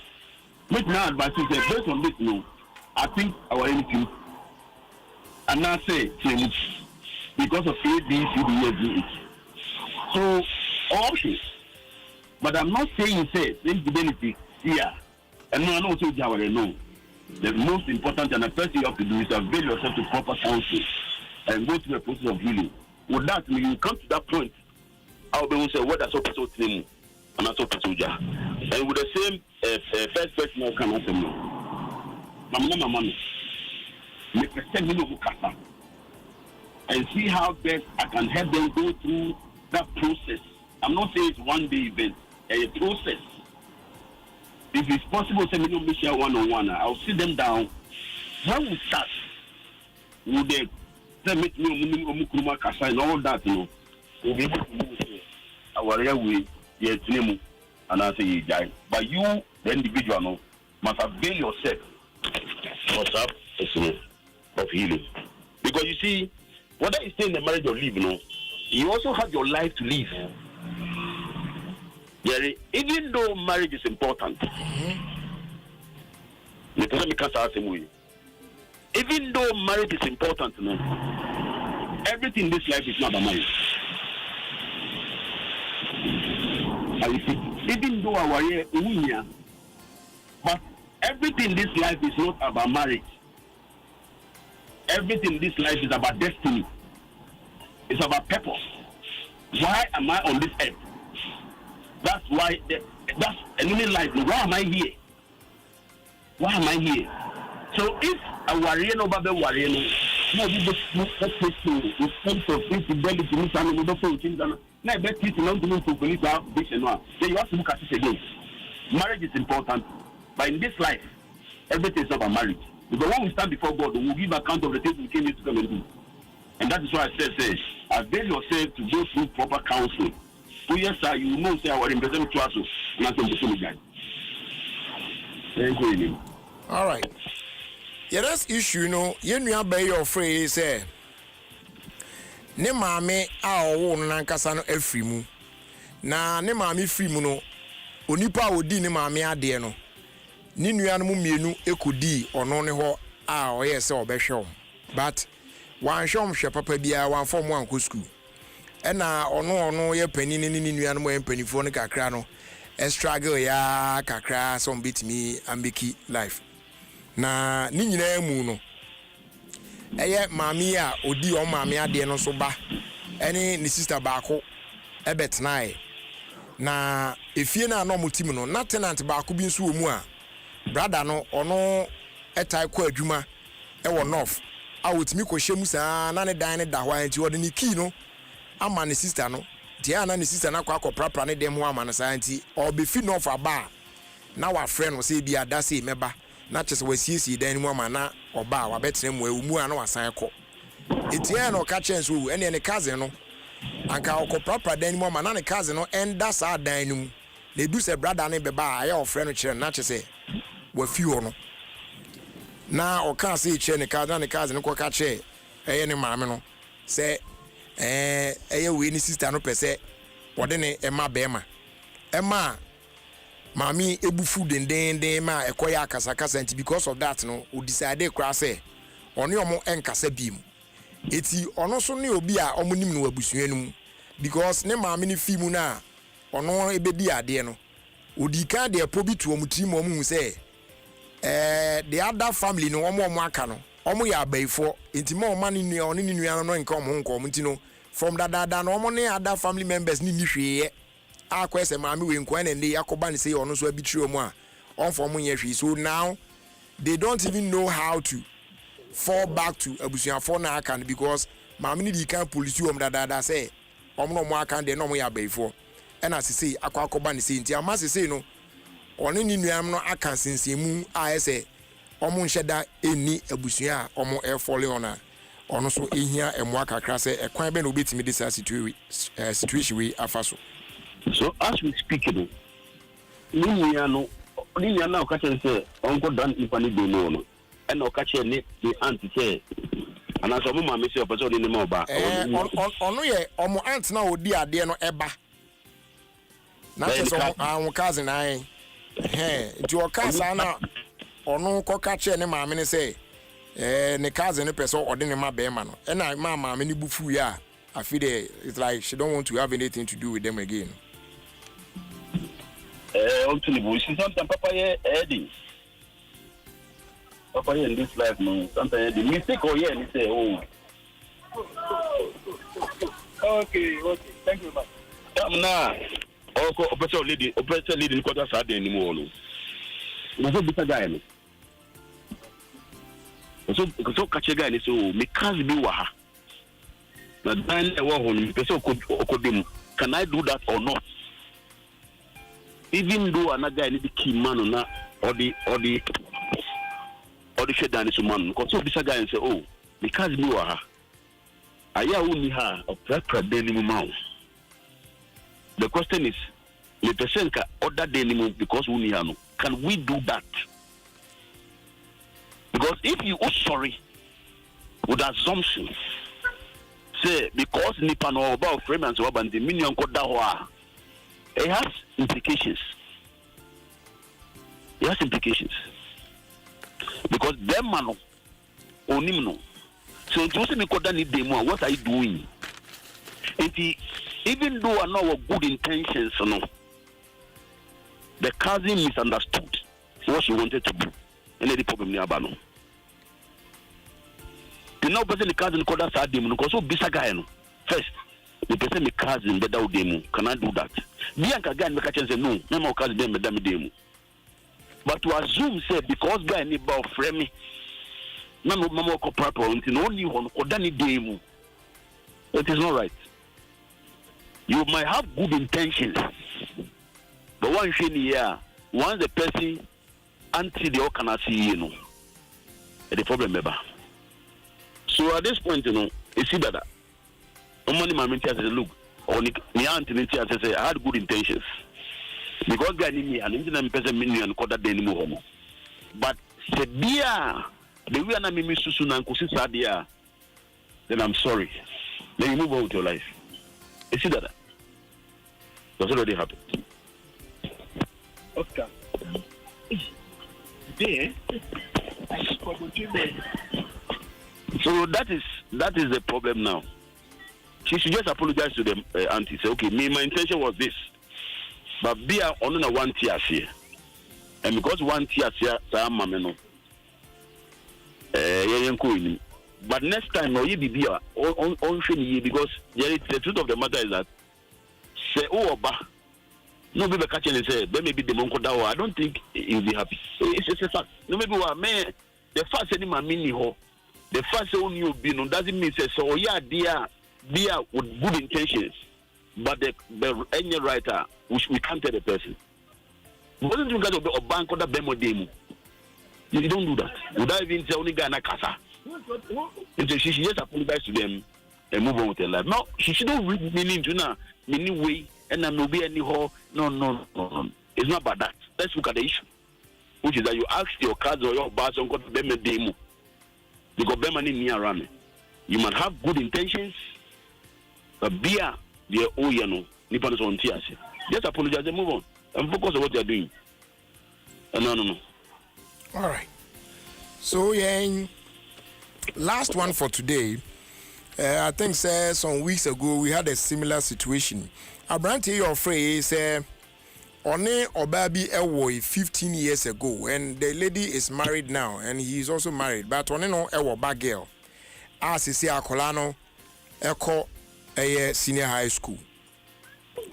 make now advice is based on this. No, I think our anything, and now say because of A, B, C, D, F, G, H. So options, but I'm not saying say infidelity here, and no, I know so Jawari no. The most important and the first thing you have to do is to avail yourself to proper counsel and go through a process of healing. With that, when you come to that point, I'll be able to say what that's opposite to him and that's opposite to and with the same first person I can answer no. My money. Make a seminar and see how best I can help them go through that process. I'm not saying it's one day event, a process. If it's possible, send me no share one-on-one. I'll sit them down. When we start, would they make me and all that, you know? We'll be able to move our way, yes, and I say you die. But you, the individual, no, must avail yourself of healing. Because you see, whether you stay in the marriage or leave, no, you also have your life to live. Yeah, even though marriage is important, even though marriage is important, no, everything in this life is not about marriage. Even though our year, but everything in this life is not about marriage. Everything in this life is about destiny. It's about purpose. Why am I on this earth? That's why, that's a new life. Why am I here? Why am I here? So if a warrior no babe warrior no, No, we just let's take in terms of infidelity to Mr. and the phone. Now, I bet it's not to move to police application. Then you have to look at it again. Marriage is important, but in this life, everything is about marriage. Because when we stand before God, we will give account of the things we came here to come and do. And that is why I said, avail yourself to go through proper counseling. 2 years, sir, you know, say, I will represent to us, and I'm going to see guys. Thank you. All right. Yeah, that's issue, you know. You know, your phrase, say, ne maame a owo nankasa no afrimu na ne maame frimu no onipa odi ne maame ade no ne nua no mienu ekodi ono ne ho a oye se obehwe but wan hwom hwe papa bia wan fom wan ko school ena ono ye panini ne nua no ye panifo no kakra no struggle ya kakra so mbetimi ambeki life na ni nyina mu no eye maami a odi o maami ade no so ba ene ni sister baako ebetnae na efie na no mutim no na tenant baako bi nso omu a brother no ono etai kwa adwuma e wo north a wotimi ko hyemu saa na ne dan ne da ho anti wo de ni key no ama ne sister no dia na ne sister na kwa prapra ne dem ho ama na saa anti obefi north aba na wa friend no say bi adase meba na chese wasiesi dan mu ama na oba wa betre mu emu a na wasan kɔ etia na oka chance wo ene ne cousin no anka okɔ proper dan mu ama na ne cousin no enda sa dan mu na du se brother ne beba a ya ofre no kyerɛ na chese wa fi ho no na oka se kyerɛ ne cousin ko ka kyerɛ eye ne maame no se eye we ni sister no pese wode ne ema bema Mami ebufu dendende ma ekoya akasa nti because of that no o decide kra say ono omo enkasa biem eti ono so ne obi a omo nim no abusua no because ne maami ne fi mu na ono ebedi ade no odi kan de apobi to omo tiri mo mu say the other family no omo aka no omo ya abaifo enti ma oma ne nua oni ne nua no nka omo nko omo nti no from that no omo ne other family members ni hweye akwese maami we nkwa na ndi yakoba ne say ono so abitiri mu a onfo mu ye hwe so now they don't even know how to fall back to abusuafo na aka because maami ni di kan police om dada say omno mo aka de no mo ya baifo e na sisi akoba ne say nti ama sisi no oni ni nuam no aka sensemu a ese omo nheda eni abusua omo e follow on ono so ehia emo akakra say ekwan be na obetimi dis situation we afaso. So as we speak, Niniano catcher say, Uncle Dan Ipani Dono, and no catcher the auntie say, and as a woman, Miss Opposite in the mobile. On aunt now, dear no eba. Not our cousin, I. Hey, to your cousin or no catcher, and mamma say, ne cousin, a person or dinner, my bearman, and I, mamma, many bufu ya. I feel it's like she don't want to have anything to do with them again. Ultimately, sometimes Papa Eddie. Papa in this life, no. Sometimes the mistake or yeah, he say, oh. Okay. Thank you, man. Now, operator leading quarter Saturday anymore. No, so big guy. So catch a guy. So me cause be waha. Now, then, person could can I do that or not? Even though another guy need the key man or not, or the shit down is man. Because so this guy and say, oh, because you are, I only have a proper daily mouth. The question is, the person can order daily because we have no. Can we do that? Because if you are sorry with assumptions, say because Nipan or about frame and so on, the minion got that. It has implications. Because them man onimno. So it wasn't because that need demo. What are you doing? Even though I know good intentions, no, the cousin misunderstood what she wanted to do. And the problem near Bano. The now person the cousin called us Adom because so bisa guy no. First. The person my cousin better with them. Can I do that? Bianca guy make a chance say no. No more cousin them better with them. But to assume say because guy need about frame na mama ko proper until no only one odani demu. It is not right. You might have good intentions, but one thing here, once the person anti the cannot see you know, the problem ever. So at this point, you know, you see that money my mentor says, look, on the auntie says I had good intentions because guy need me and I'm person million quarter day anymore. But the beer, the way I'm me susu na nkusi sadia, then I'm sorry. Then you move on with your life. You see that? That's already happened. Oscar. So that is the problem now. She should just apologize to the auntie. Say, okay, my intention was this, but be on one tear here, and because one tear here, no. But next time, no, you be on because the truth of the matter is that say, oh, no be catching and say, maybe the monk down. I don't think he'll be happy. It's just a fact. No, maybe what man, the first any my mini ho, the first only you be no doesn't mean say so. Yeah, dear with good intentions, but the any writer which we can't tell the person. Wasn't you guys a bank or the bemo demo? You don't do that. Without even say only Ghana casa. She should just apologize to them and move on with her life. No, she shouldn't read meaning to now, meaning way, and then no be any ho. No. It's not about that. Let's look at the issue, which is that you ask your cards or your bars on the Bema demo. Because Bema near around. You might have good intentions, but beer, the oh, you know, Nippon on tears. Just apologize and move on and focus on what you're doing. No. All right. So, yeah, last one for today. I think some weeks ago we had a similar situation. Abranti, your phrase, One Obabi Ewo 15 years ago, and the lady is married now, and he is also married. But One no Ewo bad girl. As is Akolano, Eko a senior high school.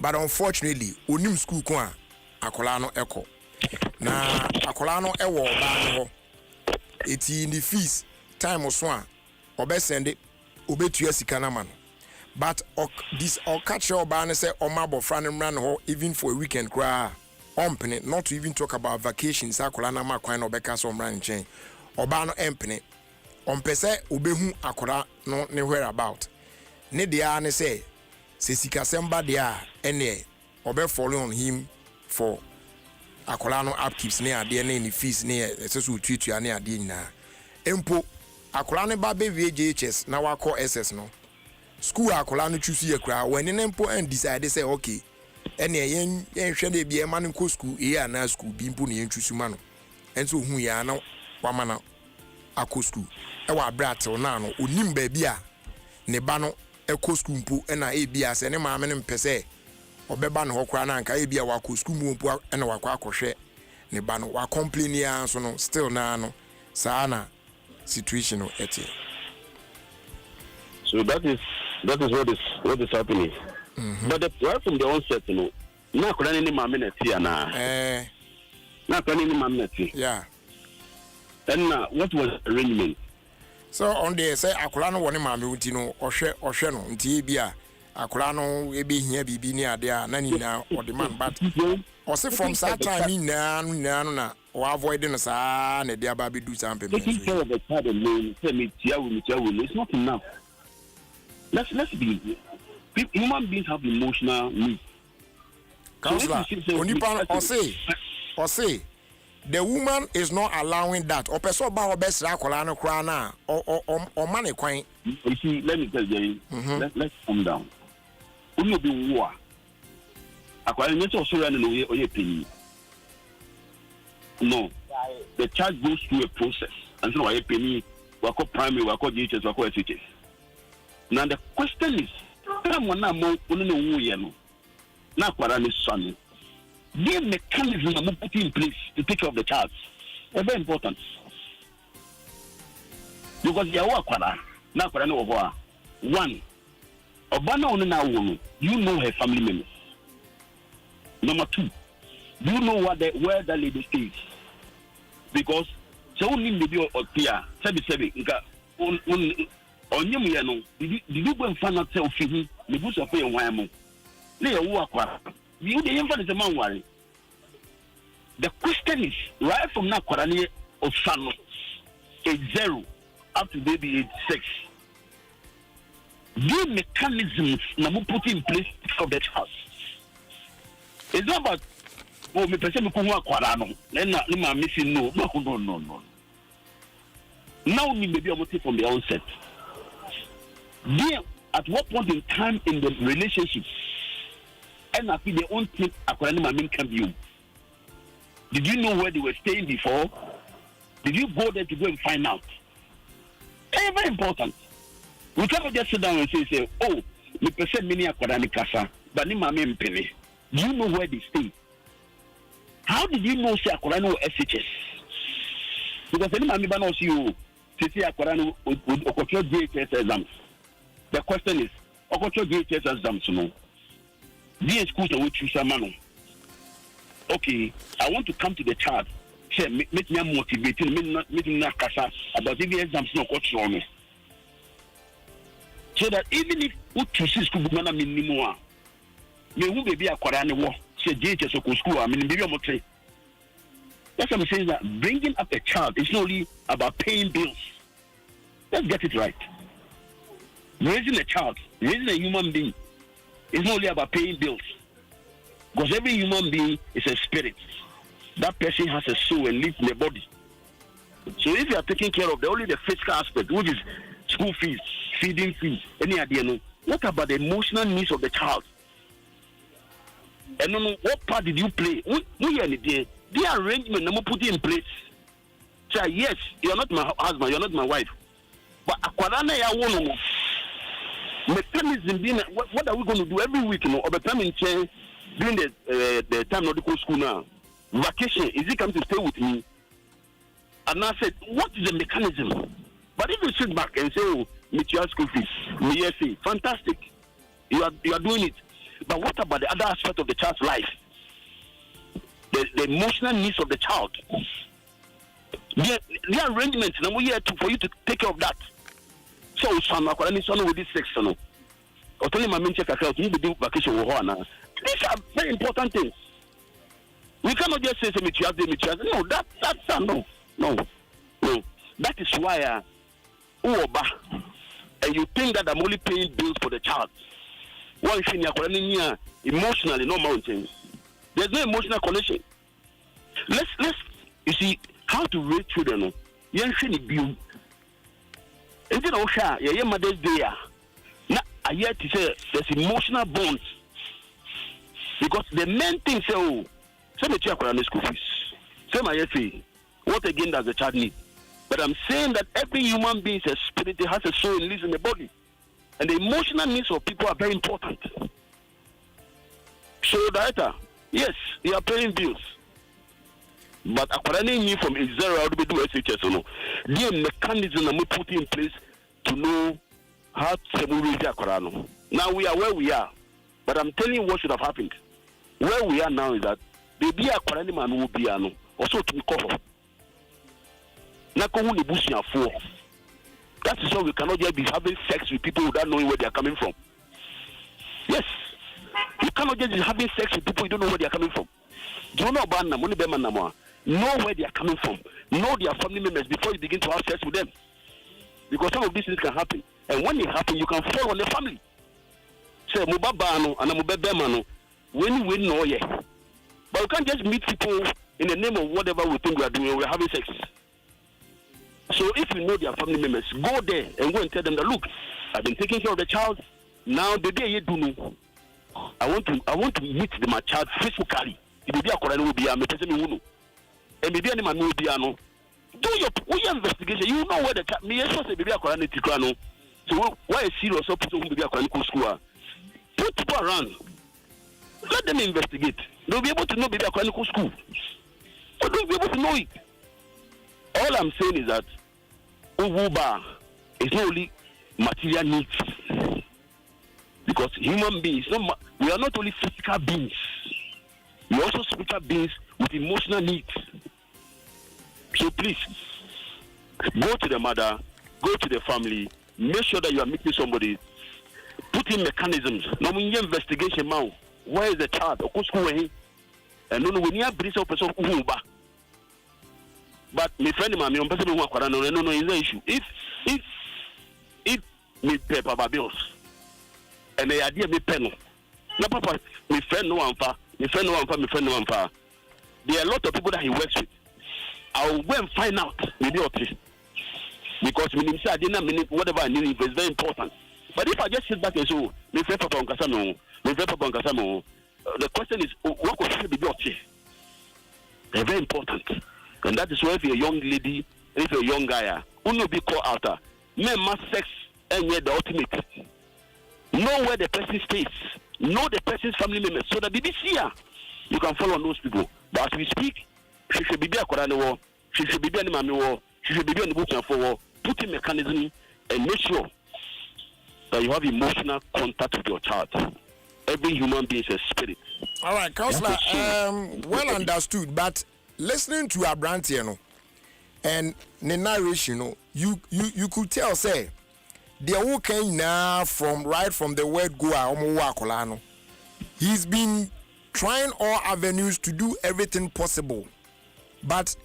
But unfortunately, Unim school kwa Akolano Eko. Na Akolano Ewo ba eti in the fees time oswa obe send it obetua sika na man. But this catch your ban say Oma bofra run ho even for a weekend cry ompene, not to even talk about vacations akola ma kwan no beka so mran chen oba no empene ompese obehu akora no ne where about ne dia ne say se sika semba dia ene obe follow on him for akola no upkeeps ne ade ne fees ne esesu tutua ne ade nyina empo akola ne ba be VHS na wako SS no school akola no choose ye kra when empo and decide say okay ene yen hwe de bia ma no school e na school bi mpo ne yen choose ma no enso hu ya na wama na akọ school e wa bratel na no onim ba bia ne ba no ekọ school mpo na e bia se ne ma me ne mpese obeba no hokra na nka e bia wa akọ school mpo na wa akọhwe ne ba no wa complain ya so no still na no sa na situation no ete. So that is what is happening. But right from the onset, you know, na kula ni mama na tia na. Na kula ni mama na tia. Yeah. And what was the arrangement? So on the say akula no woni mama uti no ohwe no nti bia akula no ebe hia bibi ni ade a na nyina o demand but also from that time na na or avoid no sa na dia ba be do some payment. Taking care of the child alone, say me tia we it's not enough. Let's be human beings have emotional needs. Counselor, or say the woman is not allowing that. Or person ba obesra akola no kra na or money kwan. You see, let me tell you, let's calm down. Only be war. Akola no so run no oye pay. No. The child goes through a process. And so oye pay me, we call primary, we call GHS, we call SHS. Now the question is, na son. The mechanism are put in place to take care of the child. It's very important. Because you are one. You know her family members. Number two, you know where the lady stays. Because So only maybe or Pia, 77, on you, did you go and find out self the boots of pay and why lay a walk. You the infant is a man worry. The question is, right from now, Korani or Sano, age 0 up to maybe age 6. The mechanisms Namu put in place for the child. It's not about me person who work Korano, then I'm missing no. Now we may be able to from the onset. They, at what point in time in the relationship, and I feel they own thing according to my can view. Did you know where they were staying before? Did you go there to go and find out? Very, very important. We cannot just sit down and say, oh, the person many according casa, but ni mami mpene. Do you know where they stay? How did you know say according to SHS? Because any mami banos you say according to JHS exams. The question is, Okocho JHS exams, no. These schools are with you, man. Okay, I want to come to the child. Say, make me motivated, make me not kasa about the exams no coach on me. So that even if we choose school, man, I mean, more. Me who be a Korani war, say JHS or school, I mean, maybe I'm okay. That's what I'm saying. That bringing up a child is not only about paying bills. Let's get it right. Raising a child, raising a human being, is not only about paying bills. Because every human being is a spirit. That person has a soul and lives in the body. So if you are taking care of only the physical aspect, which is school fees, feeding fees, any idea, no? What about the emotional needs of the child? And no, what part did you play? The arrangement I'm put in place. Say, yes, you're not my husband, you're not my wife. But akwadana ya wono mechanism being what are we going to do every week, or the time in change during the time not to go school now? Vacation, is he come to stay with me? And I said, what is the mechanism? But if you sit back and say, oh, meet your school fees, yes, fantastic. You are doing it. But what about the other aspect of the child's life? The emotional needs of the child. The arrangements now we here for you to take care of that. So son with this section. Or tell him I mean check account, you do vacation with her now. These are very important things. We cannot just say no, that's no. That is why and you think that I'm only paying bills for the child. One thing you're emotionally no mountains. There's no emotional connection. Let's you see how to raise children. You shouldn't be. Instead of your mother's day, now I hear to say there's emotional bonds because the main thing say, oh, say me check on the school fees. Say my say, what again does the child need? But I'm saying that every human being is a spirit, has a soul and lives in the body, and the emotional needs of people are very important. So that yes, you are paying bills. But according to from age 0, how do we do SHS or no? The mechanism that we put in place to know how to raise the Korano. Now we are where we are. But I'm telling you what should have happened. Where we are now is that the be a Korani man will be also to be covered. That is why we cannot just be having sex with people without knowing where they are coming from. Yes. You cannot just be having sex with people you don't know where they are coming from. Do you know about them? Know where they are coming from. Know their family members before you begin to have sex with them. Because some of these things can happen. And when it happens, you can fall on the family. Say, Mubabano and Mubabemano, when we know ye. But you can't just meet people in the name of whatever we think we are doing, we are having sex. So if you know their family members, go there and go and tell them that, look, I've been taking care of the child. Now the day you do know, I want to meet my child physically. It will be a Korean will be a person and maybe any man will be no. Do your investigation. You know where the child me also say baby a Korean tikrano. So why is serious so people will be a Korean school? Put people around. Let them investigate. They'll be able to know baby a Korean school. Or they'll be able to know it. All I'm saying is that Ububa is not only material needs. Because human beings, we are not only physical beings, we are also spiritual beings with emotional needs. So please, Go to the mother, go to the family, make sure that you are meeting somebody, put in mechanisms. Now, when you investigation, man, where is the child? And no, when you have a person who but my friend, my person who are no, is the issue. If me pay Papa bills and the idea me pen, no, Papa, my friend no one far, my friend no one far, my friend no one far. There are a lot of people that he works with. I'll go and find out maybe or three. Because I didn't whatever I need is very important. But if I just sit back and say, me friend Papa Onkasamo, me friend Papa Onkasamo, the question is, what could be your tea? They're very important. And that is why if you're a young lady, if you're a young guy, who will be called out, men must sex and yet the ultimate. Know where the person stays, know the person's family members, so that BBC you can follow on those people. But as we speak, she should be a Korana war, she should be a Mami war, she should be on the book for war, put in mechanism and make sure that you have emotional contact with your child. Every human being is a spirit. All right, Counselor, well understood, but listening to Abrantiano and the narration, you could tell, say, the whole came now from the word go. He's been trying all avenues to do everything possible, but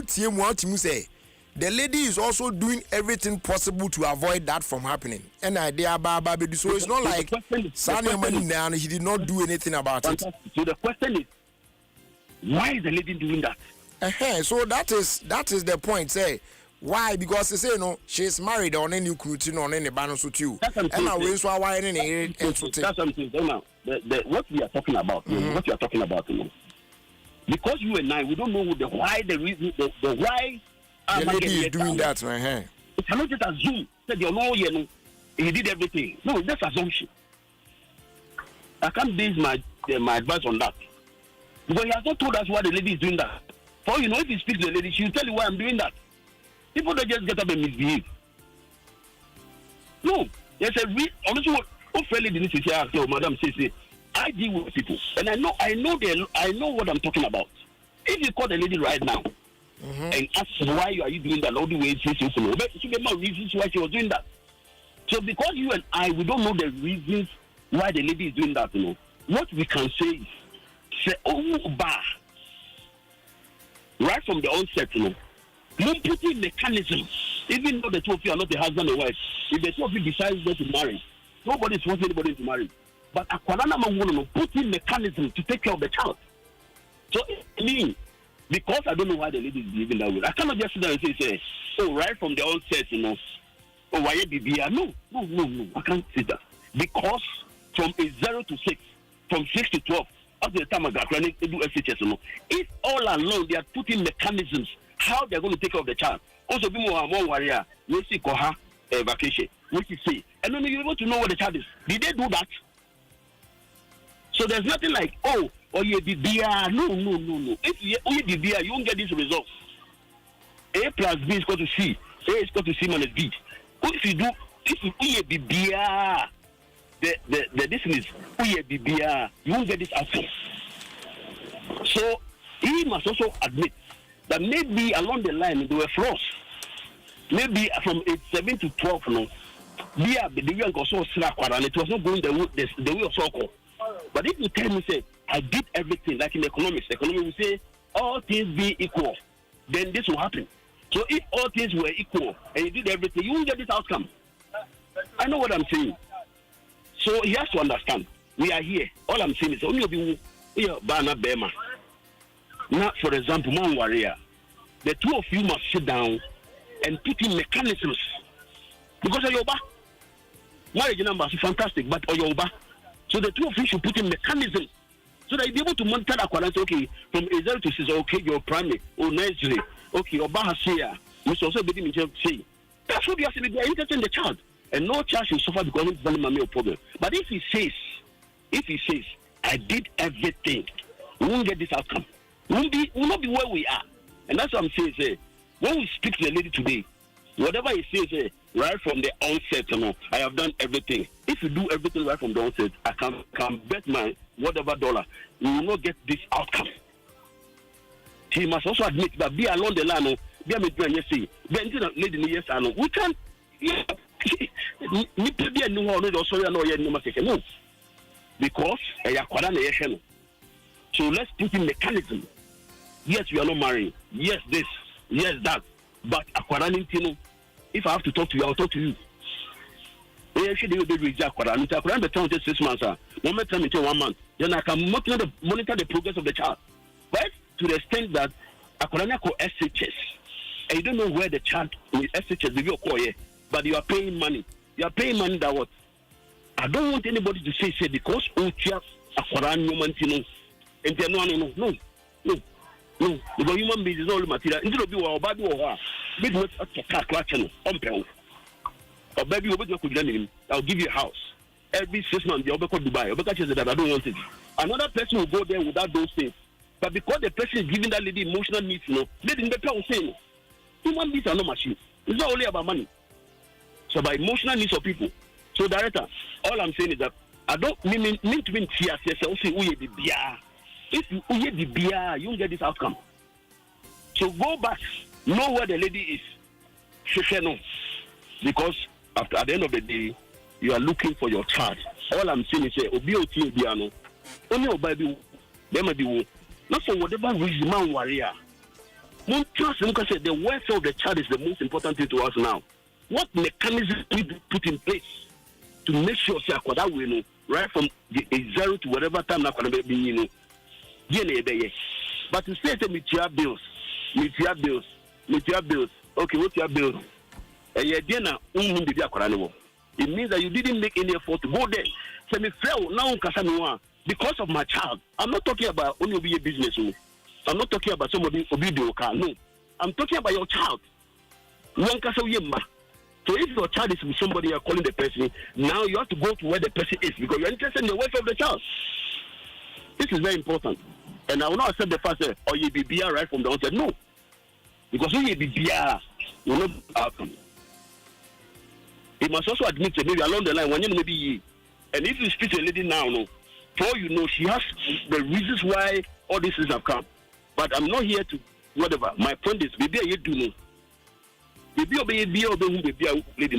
say the lady is also doing everything possible to avoid that from happening. And so it's not like he did not do anything about it. So the question is, why is the lady doing that? So that is the point. Say why? Because they say she's married on any routine on any banner to you. And now we so why any that's something. Now what we are talking about, what you are talking about, because you and I, we don't know the why, the reason, the why. The lady is doing that, man. You cannot just assume that he did everything. No, that's assumption. I can't base my advice on that. Because he has not told us why the lady is doing that. For if he speaks to the lady, she will tell you why I'm doing that. People don't just get up and misbehave. No, there's a reason. Honestly, what fairly didn't say, madam, say, I deal with people, and I know what I'm talking about. If you call the lady right now, and ask why are you doing that, all the way she should get more reasons why she was doing that. So because you and I, we don't know the reasons why the lady is doing that, what we can say is, right from the onset, put in mechanisms, even though the two of you are not the husband and wife, if the two of you decide not to marry, nobody is forcing anybody to marry. But put in mechanisms to take care of the child. So because I don't know why the lady is behaving that way, I cannot just sit there and say, right from the onset, why BBR? No, I can't say that. Because from 0 to 6, from 6 to 12, up to the time I got running to do SHS, if all along they are putting mechanisms how they are going to take care of the child. Also, be more warrior, we see Koha vacation, which is say, and then you're able to know what the child is. Did they do that? So there's nothing like, you did BR. No. If you did BR, you won't get this result. A plus B is equal to C. A is equal to C minus B. If you did BR, the distance is BR, you won't get this outcome. So he must also admit that maybe along the line there were flaws. Maybe from age 7 to 12, the young also slack and it was not going the way of so-called. But if you tell me, say, I did everything, like in economics will say, all things be equal, then this will happen. So if all things were equal and you did everything, you won't get this outcome. I know what I'm saying. So he has to understand. We are here. All I'm saying is, only be Bana Bema. Now, for example, Man Warrior, the two of you must sit down and put in mechanisms. Because Oyoba, marriage numbers are fantastic, but Oyoba. So the two of you should put in mechanisms so that you'll be able to monitor that quality. Okay, from 0 to 6, okay, your primary or nursery, okay, your Bahasia, which also be himself say. That's what you have to be interested in the child. And no child should suffer because it's a problem. But if he says, I did everything, we won't get this outcome. We'll not be where we are. And that's what I'm saying, say, when we speak to the lady today, whatever he says, right from the onset, I have done everything. If you do everything right from the onset, I can bet my whatever dollar, we will not get this outcome. He must also admit that be along the line, be a midnight, yes, see. Then, lady, yes, I know. We can. Need to be a new one, or sorry, I know you're no. Because so let's put in mechanism. Yes, we are not married. Yes, this. Yes, that. But if I have to talk to you, I'll talk to you. Actually, they will be reject. I'm the town 6 months. 1 month, 1 month. Then I can monitor the progress of the child. Right? To the extent that Akorana call SHS. And you don't know where the child is SHS, the call here, but you are paying money. You are paying money that what? I don't want anybody to say because Uchias Akorana Mantino and no. Because human beings is all material. Instead of you or bad or business at a car clutching on pay. Or baby, I'll give you a house. Every 6 months, you'll be called Dubai. That I don't want it. Another person will go there without those things. But because the person is giving that lady emotional needs, they didn't better say. Human beings are not machines. It's not only about money. So by emotional needs of people. So director, all I'm saying is that I don't mean to be tears. If you the beer, you won't get this outcome. So go back, know where the lady is. She said no. Because at the end of the day, you are looking for your child. All I'm saying is Obioti Biano. Only Obabi, there may be not for whatever reason, man warrior. Don't trust him because the welfare of the child is the most important thing to us now. What mechanism do we put in place to make sure that we know right from the 0 to whatever time now can be, you know. But to say to meet your bills. Okay, what's your bills? It means that you didn't make any effort to go there. Say me fail now because of my child. I'm not talking about only be a business. I'm not talking about somebody obedient car. No, I'm talking about your child. So if your child is with somebody, you're calling the person. Now you have to go to where the person is because you're interested in the welfare of the child. This is very important. And I will not accept the fact that you be beer right from the onset. No. Because when you be beer, you will not happen. He must also admit that maybe along the line, when you may be, and if you speak to a lady now, for all you know, she has the reasons why all these things have come. But I'm not here to whatever. My point is, maybe you do know. Maybe lady in the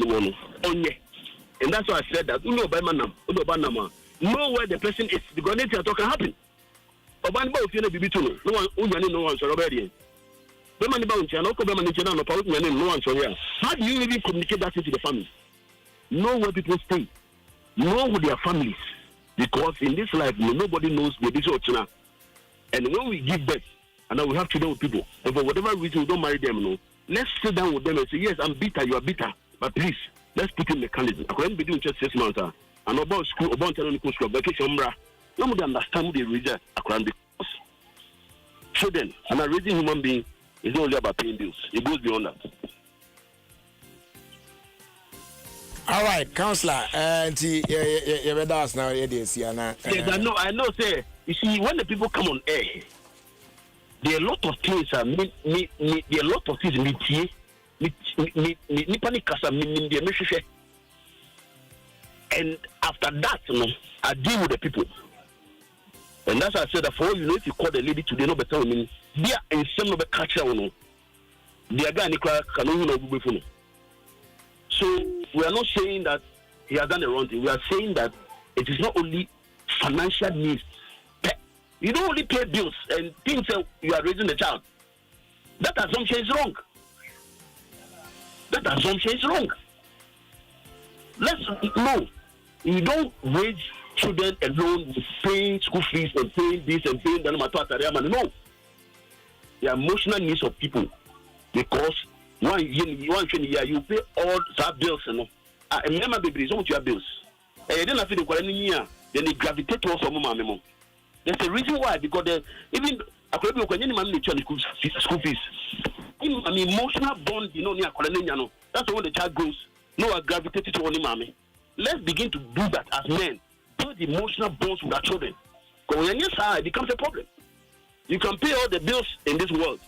one. And that's why I said that. Know where the person is because anything can happen. No one how do you even communicate that to the family? Know where people stay. Know who their families. Because in this life, nobody knows the business of China. And when we give birth, and now we have children with people, and for whatever reason we don't marry them, let's sit down with them and say, yes, I'm bitter, you are bitter. But please, let's put in mechanism. I couldn't be doing just 6 months. And about school, about technical school, vacation, nobody understand what they read. Because children, and a raising human being is not only about paying bills. It goes beyond that. All right, counselor. I know. Say, you see, when the people come on air, there are a lot of things. There are a lot of things. And after that, I deal with the people. And that's why I said that for all you know, if you call the lady today, no better women, they are in some of the culture. They are going to. So we are not saying that he has done the wrong thing. We are saying that it is not only financial needs. You don't only pay bills and things that you are raising the child. That assumption is wrong. Let's know. You don't raise children alone with paying school fees and paying this and paying that. No. The emotional needs of people. Because one year you pay all the bills. And remember, baby, it's not your bills. And then after then they gravitate towards some mom. There's a reason why, because even school fees. An emotional bond, that's when the child grows. No, I gravitated to only mommy. Let's begin to do that as men. Build emotional bonds with our children. Because when you're inside, it becomes a problem. You can pay all the bills in this world,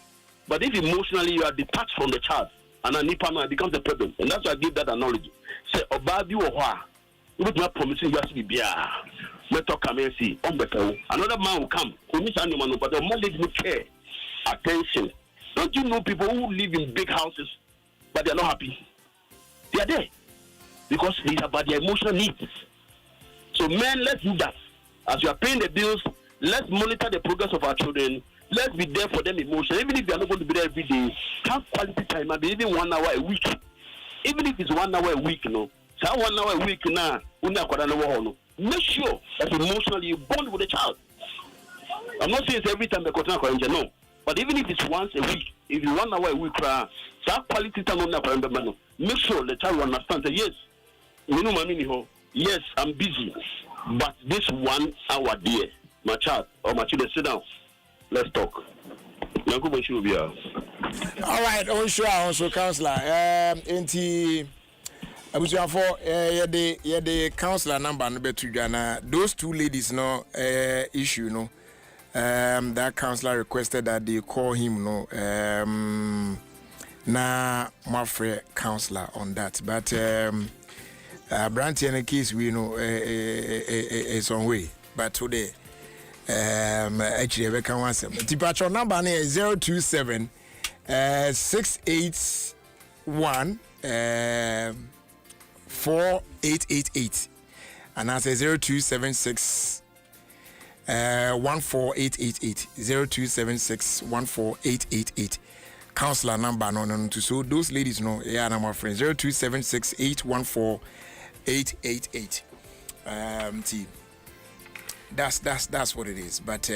but if emotionally you are detached from the child, and it becomes a problem. And that's why I give that analogy. Say, Obabi Oha, you would not promising you have to be beer. Another man will come, but the more they care, attention, Don't you know people who live in big houses but they are not happy? They are there because it's about their emotional needs. So men, let's do that. As you are paying the bills, let's monitor the progress of our children. Let's be there for them emotionally. Even if they are not going to be there every day, have quality time. Maybe even 1 hour a week. Even if it's 1 hour a week, you know. So 1 hour a week now, make sure that emotionally you bond with the child. I'm not saying it's every time the quarter no. But even if it's once a week, if it's 1 hour a week, that quality time on make sure the child will understand that yes, I'm busy, but this 1 hour there, my child or my children, sit down. Let's talk. All right, also counselor. I was for the counselor number number 2 Ghana. Those two ladies no issue no. That counselor requested that they call him no. Na my friend counselor on that, but Branty and the case we know is on way. But today, actually we can answer. Departure number is 027 681 4888, and I say 0276 14888 0276 14888. Counselor number no to so those ladies know yeah my friend 0276 814 888. That's what it is, but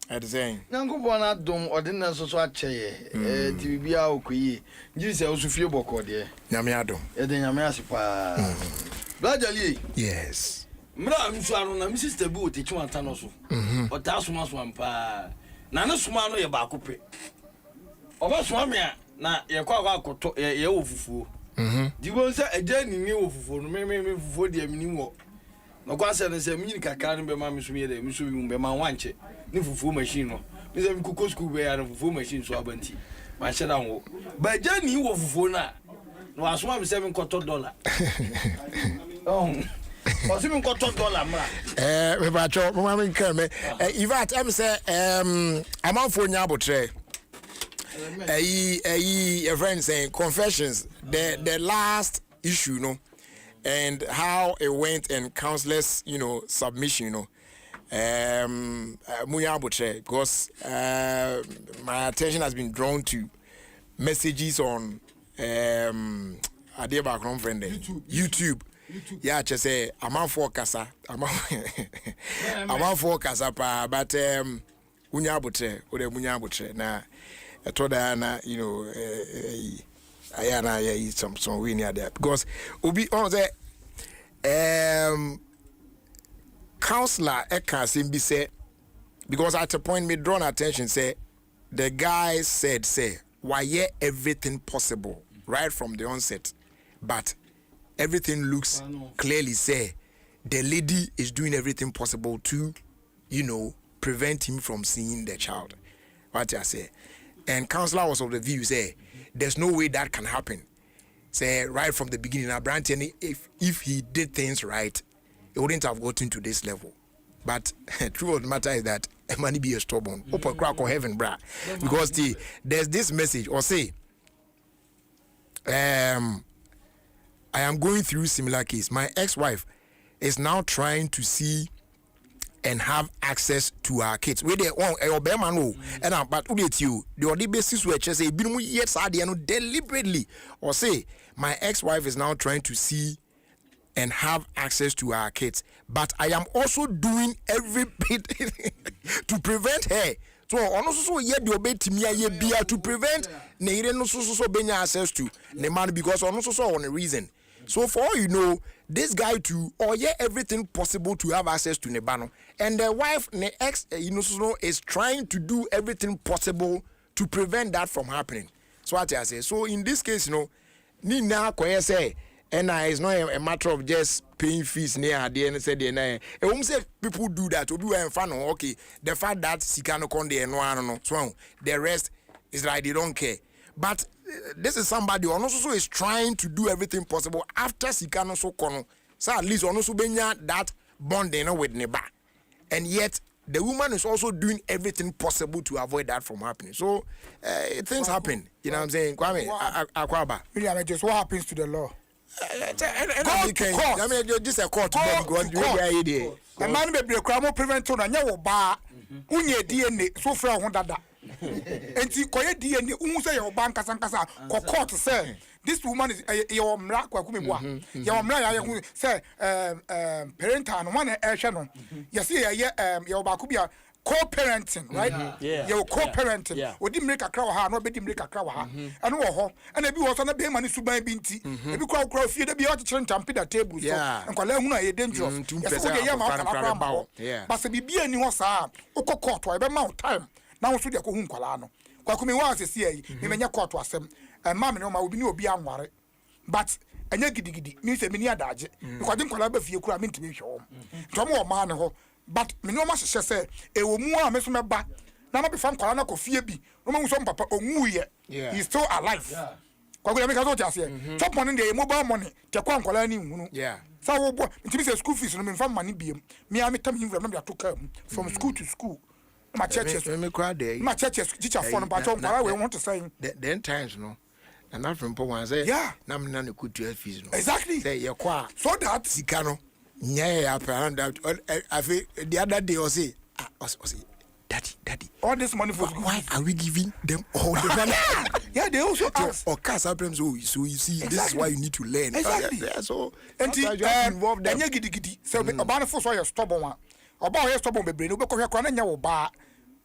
At the same. Nango bona dom ordinance so ache ti bibia okoyi. Nji se osufie boko de. Nyame Adom. E de nyame asipa. Blajali. Yes. Mra msu anu na mi sister bi o te twa anta no so. O ta soma so ampa. Na ne soma no ye ba kope. Oba soma me na ye kwa akoto ye ofufuo. Di won se eja ni ofufuo no me fufuo de amini wo. No kwa se ne se mi ni kakra no be ma mi so me de mi so bi be ma wanche. Ni fufuo machine no. Mi se mi kuko school be ya no fufuo machine so abanti. Ma she da wo. Ba eja ni wo fufuo na. No asoma mi se mi koto $. Oh. Osi mi koto $, mra. Me ba cho mama mi kan me. In fact, am say amafo nya abotre. A friend saying confessions, the last issue, and how it went and counselors, submission, munya abotre, because my attention has been drawn to messages on Adeba friend YouTube. Yeah, just say I'm for casa. I'm for casa pa, but munya abotre na told Diana, I some way near there because Obi on the counselor Eka be say because at a point me drawn attention say the guy said why everything possible right from the onset, but everything looks clearly say the lady is doing everything possible to prevent him from seeing the child. What I say. And counselor was of the view say there's no way that can happen. Say right from the beginning, Branton, if he did things right, he wouldn't have gotten to this level. But truth of the matter is that money be a stubborn. Open crack or heaven, brah. Because there's this message or say, I am going through similar case. My ex-wife is now trying to see and have access to our kids. We they and but you the only basis where say yes deliberately or say my ex-wife is now trying to see and have access to our kids, but I am also doing every bit to prevent her. So also yet the obey to me to prevent ne no so benya access to the man because also on a reason. So for all you know, this guy too, everything possible to have access to Nebano. And the wife, the ex, is trying to do everything possible to prevent that from happening. So what I say. So in this case, Nina Koye say, and it's not a matter of just paying fees near the end said the won't say people do that to do and fun. Okay, the fact that Sikano Conde and no, so the rest is like they don't care. But this is somebody who also is trying to do everything possible after Sikano so kono. So at least also benya that bonding with Neba. And yet the woman is also doing everything possible to avoid that from happening. So things happen. You know what I'm saying? Kwame, Akwaba. Really, just what happens to the law? I mean, just a court. The man may be a crime prevent on a new bar. Unye DNA so far on that. And see, Koye DNA, Unsa your bank Sankasa, court say this woman is your mrak, your mrak, say, parental and one action. You see, your Bakubia. Co-parenting, right? Yeah. You're co-parenting. Yeah. We didn't make a crowd, no, didn't make a crowd. And if you was on a payment, it's to buy binti. If you crowd, fear the be out to turn to the table. Yeah. And Columna, a dangerous. But the BB and you was Oko court, I be mount time. Now, should you go home, Colano? Quakumi was a CA, you may not court was them. And Mamma, no, will be no beyond worry. But a negidi means a mini adage. Because I didn't collaborate you could have to be home. Tomo man. But me no must say e wo mu a me so meba na ma be fam kwala na kofie bi no ma so papa onwuye he's still alive kwa go make us just here chop money dey mobile money te kwa kwala ni hunu sa wo bo ntimi say school fees no me fam money biem me am tam him from na to come from school to school my churches me cry there my churches teacher for no but kwala we want to say then times no and that from one say na me na ne ku 12 fees no exactly say ye kwa so that sika no yeah, I feel the other day I say, Daddy. All this money for why are we giving them all the money? Yeah, they also ask. Or cast sometimes. So you see, exactly. This is why you need to learn. Exactly. So and you involve them. And you giddy. So about the first one, you stubborn one. About your stubborn brain. You be call your corner. You bar.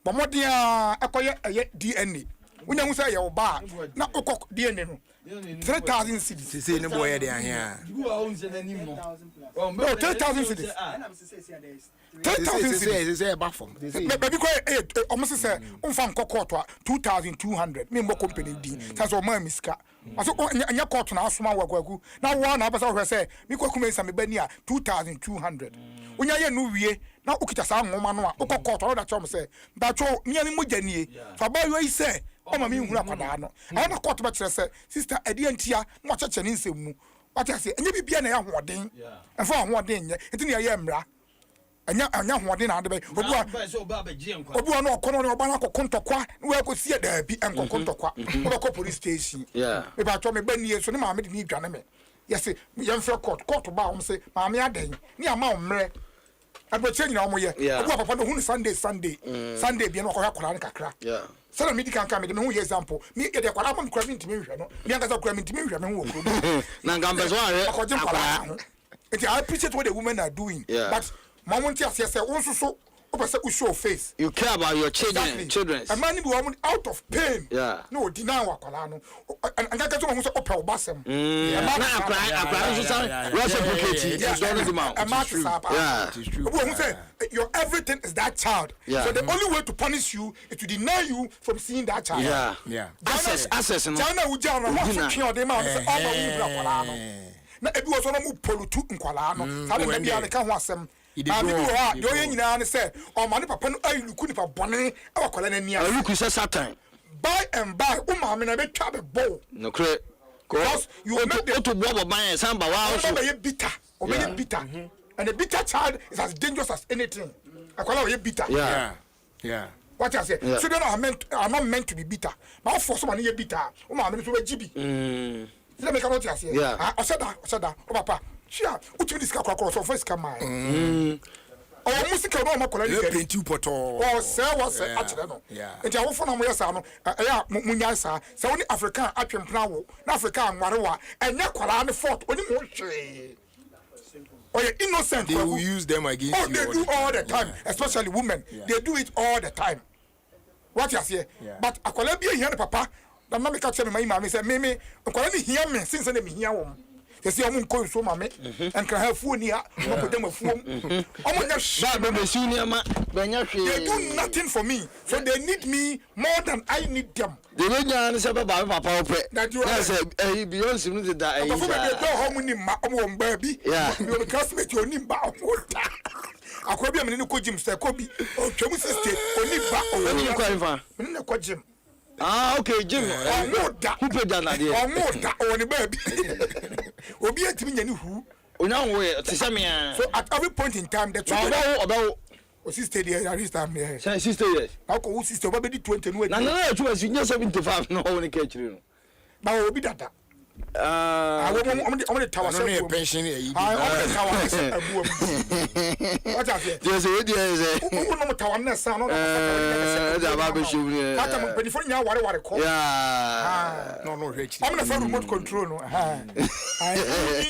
bomodia ekoye DNA unya hu say ye oba na okok DNA no 3,000 cedis say ne boy dey here no 3,000 cedis 3,000 cedis say back from baby ko almost say umfa nkokotwa 2,200 me mbo company di say o ma miska aso anya court na asoma wagwagu na wo na abasa hwe say me kwaku me me bani a 2,200 unya ye no wie na ukita sa nwoma no a ukokotwa no da chom say ba cho me mo janie fa ba yo yi say o ma me hunu akwada no na court ba kire say sister edi antia mo cheche ni nsemu wati ase enye bibia na ya hoden enfa hoden nye enti na ya mra anya hoden na ade be obu no kono no bana kokontokwa we ko sie da bi enkokontokwa we ko police station me ba to me bani so ne ma me de ni dwane me yesi ye mfre court ba o se ma me aden ni ama o mre abo change na o mo ye obu papa no hunu Sunday bi no ko ya kora ne kakra so na medical camera me hu example me get the kwala am kura me ntimi hwe no me anga za kura me ntimi hwe me hu okro na ngamba so are I appreciate what the women are doing but mama ntia say unsuso opese show face you care about your children a man be woman out of pain no deny wakwala no anga ka so hu say opel basem na akra so say reciprocate don't the man it is true obu hu say your everything is that child so the only way to punish you is to deny you from seeing that child access no jana uja no what twa de man say all we bra kwala no na ebi wo so no mu polutu nkwala no sabe na bia ne ka ho asem abi wo ha do ye nyina ne say o ma ne papa no ayiluku ni pa bone awakwala na nia ayiluku say Satan by and by o ma me na be twa be bo no kre because you make the to bobo ban samba wa so be bitter o be bitter and a bitter child is as dangerous as anything akwala we bitter what I say children are not meant to be bitter but for someone ye bitter o ma me so be gibi let me come out here osada o papa chia utimi diska kwakọ so first come my o musika no makola ni paint you poto o say akire no enti awofo na mo yesa no ya munya sa oni African atwempna wo na African anwarewa enya kwala ne fort oni mo hwe or you're innocent. They will use them against you. They do all the time, especially women. They do it all the time. What you say? But akwala bi here papa, na me ka tell me my say me akwala ni here me since na me here wo. They say omo nko so mame and can have phone here, no put them phone. Omo nya they do nothing for me. So they need me more than I need them. They don't know say baba papa ope. That's a beyond sim no that. Papa they go home ni ma omo baby. You classmate you ni ba omo. Akwa bia me ne ko gym say ko bi o twemu sister oni ba o ni ko infa me ne ko gym okay gym who pay that na there omo da oni baby obi atimi nya ni hu onya wo te say me so at every point in time the children oba o sister there at this time here say sister yes how ko who sister oba be 20 no na na tu as you 75 no woni ka chiri no ba obi dada I'm tower no pension I'm the tower abuam what I say there's a idea no tower na sa no da ba be shuri ata mo penifo nya ware ko no rich I'm the remote control no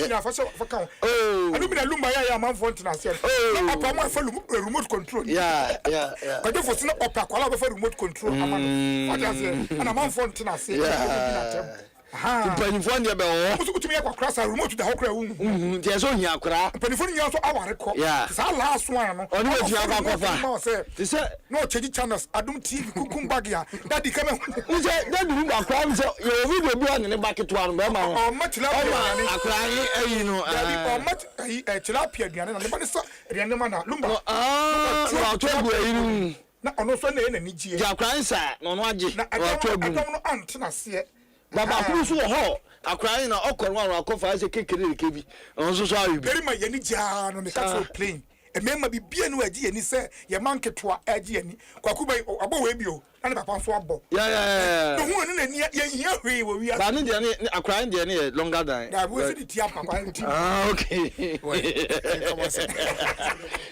na fa kan anu bi na lumba ya man font na se no opa mo fa remote control ko de fo sino opa kwala be fa remote control amano what I say ana man font na se Penifo ndia be wo so kutumi akwa krasa remote da hokra wu ntia so hia akra penifo nya so aware ko sa last one no oni we tia akwa fa ti say no change channels Adom TV kukum bag ya daddy come we say daddy ru akra we say your video bi on ne bucket one be ma o matila akra yi ayi no daddy o mat tilapia aduane na ne ba ne sa aduane ma na lumba wa to bu ayi nu na ono so na ni gie ja akra nsa no no age wa to bu no antena se baba kuru so ho akra na okoro wa akofa se kekere kebi onso so ayu bi very ma yani ja no me ka so plane emema bibia no agi yani se ye manketo agi yani kwakuba abo we bi o na papa so abo no hu no na ni ye hia hwe wo wi ba ne de ne akra ne de ne longer than da we se ti apa kwa ti okay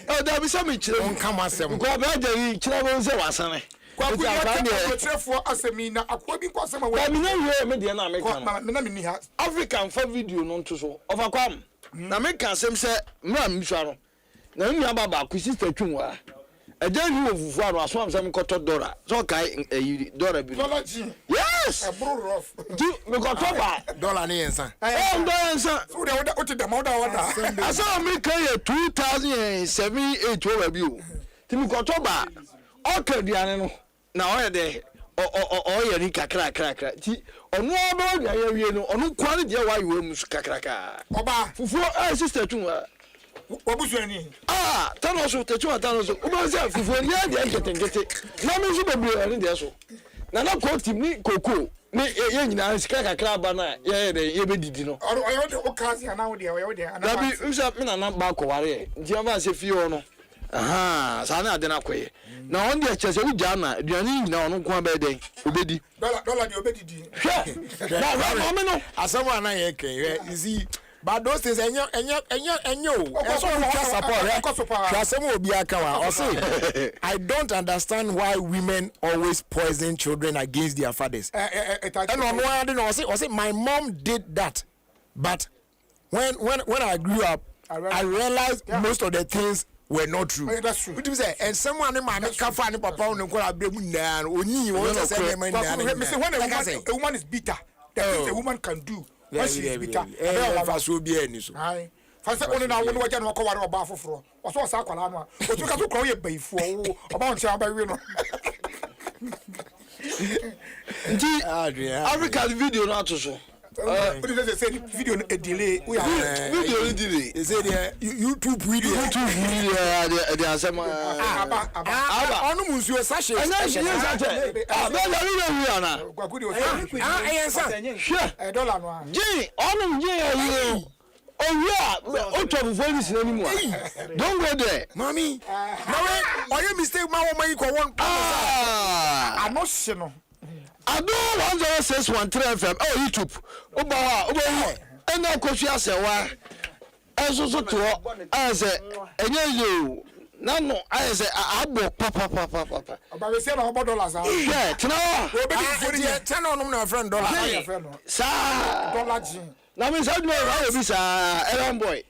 oh da bi so me chire on kam asem ko ba da yi chire bo se wasane kwa ku trefo asemi na akwa bi kwa asema we mi na we me de na America me na me ni ha African for video no nto so overcome na me kan sem se mra mi swa no na nua baba ku sister twunwa Eje ni ofufu aro aso am say me koto dollar. So kai dollar bi. Dollar G. Yes. A bro rough. Ji me koto ba. Dollar ni yensa. Dollar yensa. So they what the order. Asa me kai 2007 8 over bi o. Ti me koto ba. Okay diane no. Na o ye de o ye ni kakra ti onu obo dia ye wie no onu kwani dia wa yiwe mu kakra Oba fufu sister tunwa obusu ani tanoso tetua tanoso oba se fufu ni dia getengete na me so bebre ani dia so na ko tim ni koko ni ye nyina sika kakra ba na ye de ye bedidi no o de o kazi ana wo de o de ana da bi usa me na ba ko ware nti ava se fie no sana ade na koye na on de chese u jana aduane nyina ono ko ba den obedi dollar de obedi na me no asamu na ye ke isi but those things enyo so we support asamu obi aka wa o say I don't understand why women always poison children against their fathers and on one day no say my mom did that but when I grew up I realized most of the things were not true. That's true. What do you say? And someone in my kafa and papa on the corner be na oni won say when a woman is bitter, the things a woman can do when she is bitter. Fa so bi ani so. Ai. Fa say oni na won waja no ko ware oba foforo. O so sa kwala no. O tu ka to kro ye baifu o. Oba on cha ba wi no. Nti Africa video no atoso. They say video a delay. Video delay. They say the YouTube video. They are some. Onu musuo sachet. Dollar no. Ji, onu je don't go there. Mommy. Now are you mistake ma wo man ko won. I'm not sure. Adom 106.13 FM. Oh, YouTube. Oba. Ena kofi asewa. Enso so to ase enye yo. Nano ase abo papa. Oba we say na $100 ah. Yeah, tena. We be the ten on my friend dollar. Sa dollar G. Na me say no wa be sa Aaron boy.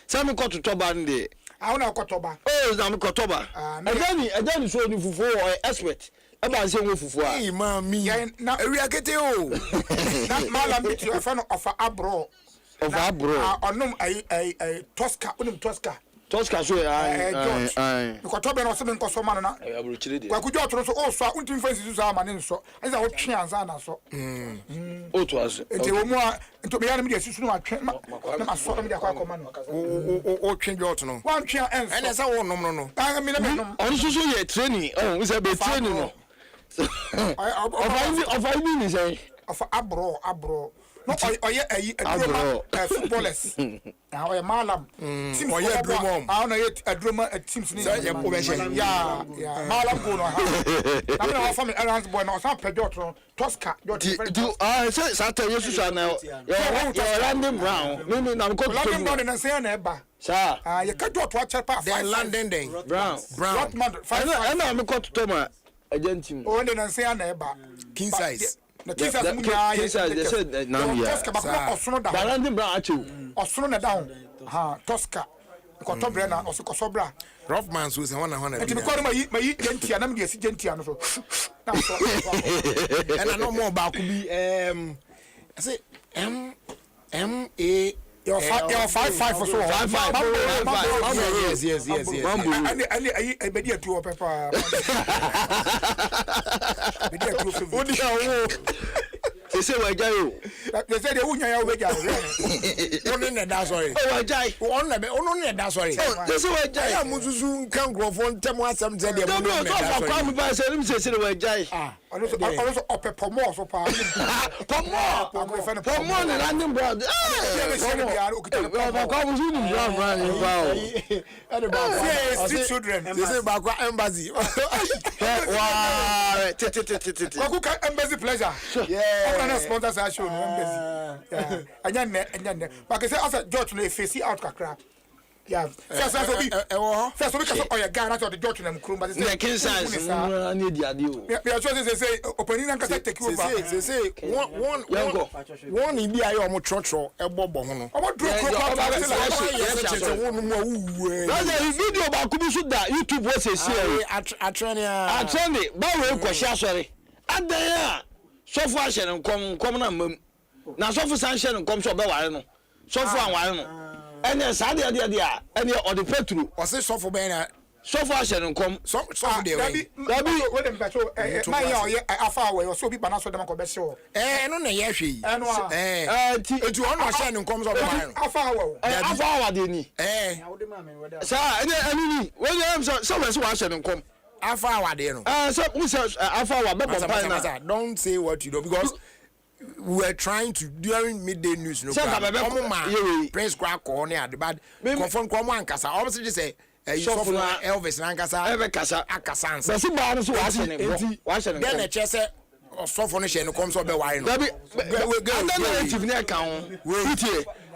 Say me ko to toba nde. I want to kotoba. Oh, na me kotoba. Edani so ni fufu or expert. Eba se wo fufu a. Hey mami. Na eri akete o. Na mala me to friend of abro. Of abro. Onum ai Tosca, unum Tosca. Tosca so ai. Kotoba no se me nkoso ma no na. Abro chire de. Kwa kujo otoro so o so untim fancy so ama ne nso. Eza wo twe anza na so. O to aso. Enti wo mu a ento be ya me de susu no atwe na ma so me de akwa no. O twe jo to no. Wan twe enso. Ene sa wo nom no. Ah me nom. On so ye training. Oh, we say be training no. Of I mean say of abro. No oye adroma footballers. Ah oye malam. Team oye adroma. Ah no ye adroma teams ni. Yeah. Malam go no ha. Na me na family errands boy no so pejo to Tosca. Do say Saturday yesu na your London Brown. Me na ko London Brown na say na eba. Sir. Ah ye ka do to chepa 5. Then London then. Brown. Rotman 5. Na me ko to Toma agentim. O ne na say na eba. King size. The king size mu ya. King size they said now here. Tosca ba osono da. London Brown achu. Osono na down. Ha Tosca. Ko to bre na osikọ bra. Rough so say one. Enti me ko ma yi gentia na me de si gentia no so. Na so. And I know more ba ku bi I say MA Your 5 or so. 5. Yes. And I be there to pepper. Be there to They say we jai. They say they unya ya we jai. One na da sorry. Oh we jai. Ono na da sorry. They say we jai. Ya muzuzu kan grofo ntem asem say dey mo na da sorry. Come by say say we jai. Also opepomo so pa. Pomo na London Brown. Come you ni brown in bow. And street children. They say ba embassy. Wow. Kwa embassy pleasure. Yeah. Our sponsors are showing embassy. Yeah. Anya. But say as George no face out kakra. Yeah. First we can oh yeah guy the George na mkrum but say king size na need ya dio. Me say opening na kasa take over. Say one ibi ayo omo trotro ebobo ho no. Omo dro kro video ba ku bi so da YouTube wo say atrene ba we kwhia sori adan a sofo a hye nkom na mam na sofo san hye nkom so be ware no sofo anware no ene sa de a ene o de petru o se sofo be na sofo a hye nkom sofo de we we dem ba so my ya afa we so bi bana so dem ko be se o no na ye hwe etu on no hye nkom so be ware no afa wa de ni sa ene ni we dem so we so wa hye nkom afa wa de no so we say afa wa be bompa na don't say what you do because we were trying to during midday news no Prince Kwako ne ade bad confirm kwamo ankasa obviously say so for Elvis ankasa ebe kasa akasa ansa but si ba no so wa hye ne then e chese so for no hye no come so be wire no we go narrative ne ka ho we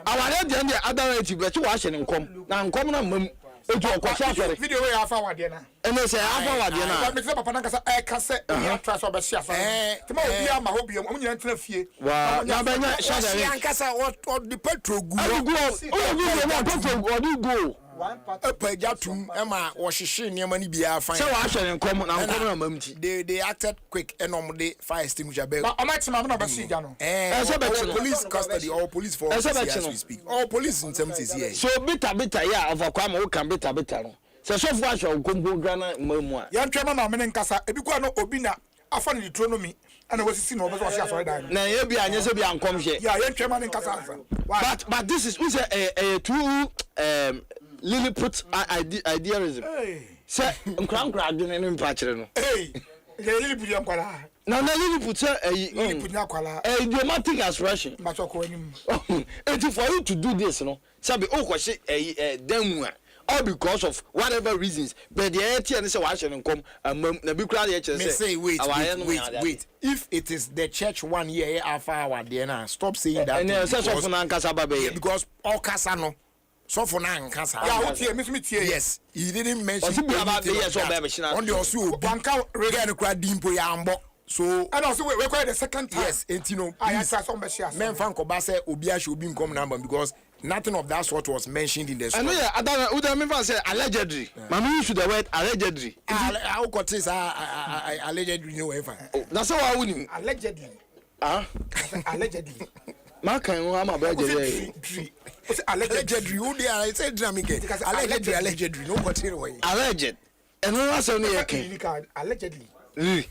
our dey other narrative but wa hye ne nkom na nkom na mam eju okwasha afere video we afa wade na ene say afa wade na me say papa na kasa kase ya try so be share tema obi ama ho biom omunya ntena fie na benya share ankasa what the petrol go na petrol go Epajatum Emma was she near money be a fine. So I shall come na mamti. They acted quick and on the fire extinguisher bell. But I might remember see Jano. Police custody or police for as we speak. All police in terms is here. So bitter yeah of a crime who can bitter. So far shall come Ghana memoir. Young chairman of Menenkasa, if you go no obina, I found the tronomy and I was seen over what she has already. Now you be an yes be come here. Yeah, young chairman in Casa. But this is a true Lilliput idealism. Say, Crankra didn't impact it. Hey, Lilliput Yankwala. Now, Lilliput a dramatic expression. But and for you to do this, no, Sabi, a demo, all because of whatever reasons. But the ATN is a watching and come and the big crowd say, wait. If it is the church 1 year after our DNA, stop saying that. And because all Casano. So for now, Casa. Yes, he didn't mention about the years on the also Banka Regan cried Dimpo Yambo. So and also we require the second time. Yes, and you know, I answer some shares. Men Franco Basse Obia should be come number because nothing of that sort was mentioned in the story. And yeah, I don't remember say allegedly. Mama use the word allegedly. How could this allegedly no ever? That's how I wouldn't. Allegedly. Allegedly. Maka en wa ma ba je allegedly who dey I say dynamic allegedly no continue way alleged and no was on here can allegedly and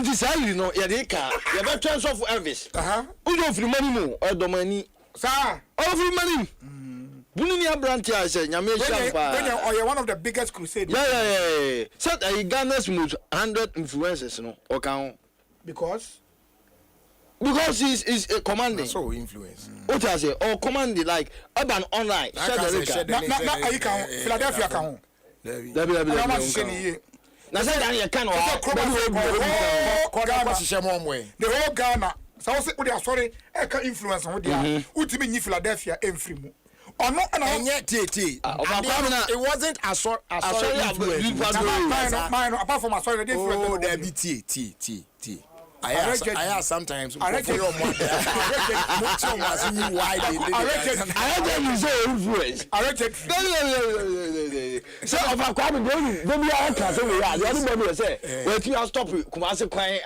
this how you know ya dey ka ya be transfer for Elvis who don't free money mo odomani sir all free money bunini abranti I say nyame champa when you one of the biggest crusade yeah said Ghana's most 100 influencers no o kan because he's commanding. So influence. What I say? Or commanding like urban online. Philadelphia can. Now say that you can. The whole Ghana. So I say we are sorry. Influence on there. Ultimately in Philadelphia and free. Or not and yet it wasn't a sorry apart from a sorry oh there be T. I have sometimes I reckon more so of a crime don't be all class we are the other body say wait you stop Kumasi crying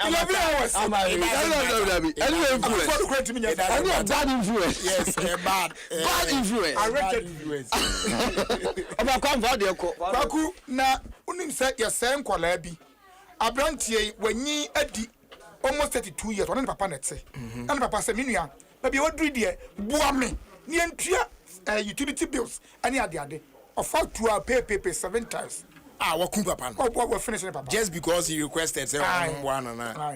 bad influence yes bad influence I reckon influence of a crime for the Baku na unim say your same kwala bi abrantie wanyi adi almost 32 years one papa net say and papa say minua na be odri de bua me ne entua utility bills ani ade of to pay 7 times waku papa no we finish papa just because he requested say one na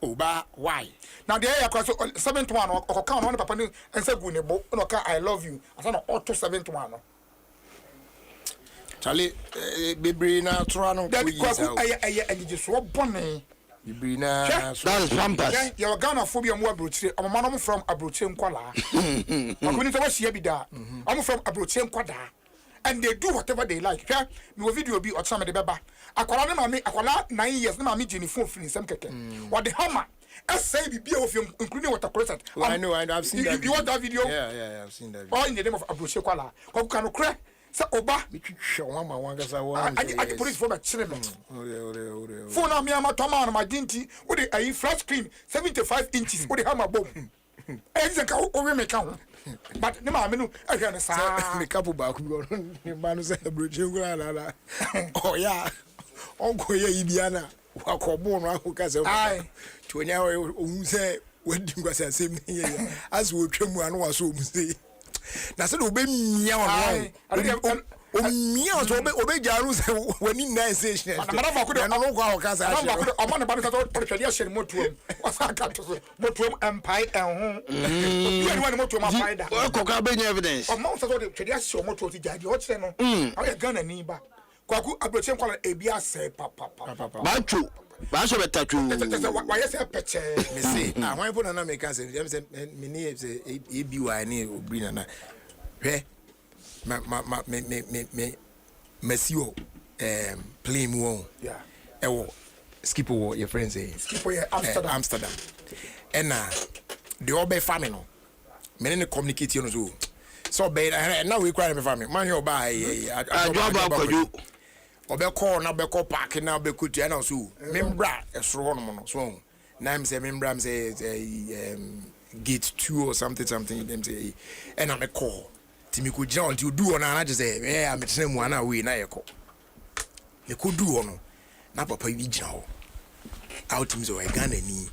oba why now the area so 7th one o kan one papa no and say go ne bo no ka I love you asa na auto 7th one no Charlie bebre na tro no ko yi say aye so bonne That is pampers. Your Ghana phobia more abrochire. I'm a man from abrochire Nkwala. I'm going to watch Yabida. I'm from abrochire Nkwada. And they do whatever they like. Yeah, no video be or some of the baba. Akwala mami, akwala 9 years. No mami Jenny phone finish some keke. What the hammer? I say be of you, including what a present. I know, I've seen that. You want that video? Yeah, I've seen that. All in the name of abrochire Nkwala. How can you crack? Sa oba I police for my children. Phone on me, I'm a toman, my dinty, with a flat screen, 75 inches, with a hammer bomb. Exactly, over me count. But no, I'm I can say, a couple back, oh, yeah, Uncle Ibiana, Wako Bona, who can say, I, to an hour who say, when you was the same here, as we trim one was so say. Na se obe meow meow so obe jaru se wani na station na ba ko de no kwa o kasa na ba ko o man ba no so twede ya sheri motuom wasa ka to so motuom empire ho you want motuom afaida ko ka be evidence o man so twede ya sheri motuom ti jaji o kire no o ya Ghana ni ba kwaku abrochen kwala ebi ase papa ba chu ba so betatu wa yes peche me say ah why put na make say me ni say ebi wa ni obri na hwe me mesio play mu on yeah ewo skip wo your friends say skip wo Amsterdam ena the obe family no me ne communicate you no so be na we cry me family man you ba ajo obeko na beko park na beko tia na so membra esro ho no so na am say membra am say gate 2 or something them say and am call timi ko jira until do on na just say am tena mu ana we na yeko me ko do ono na papa bi jira ho out him so Ghana ni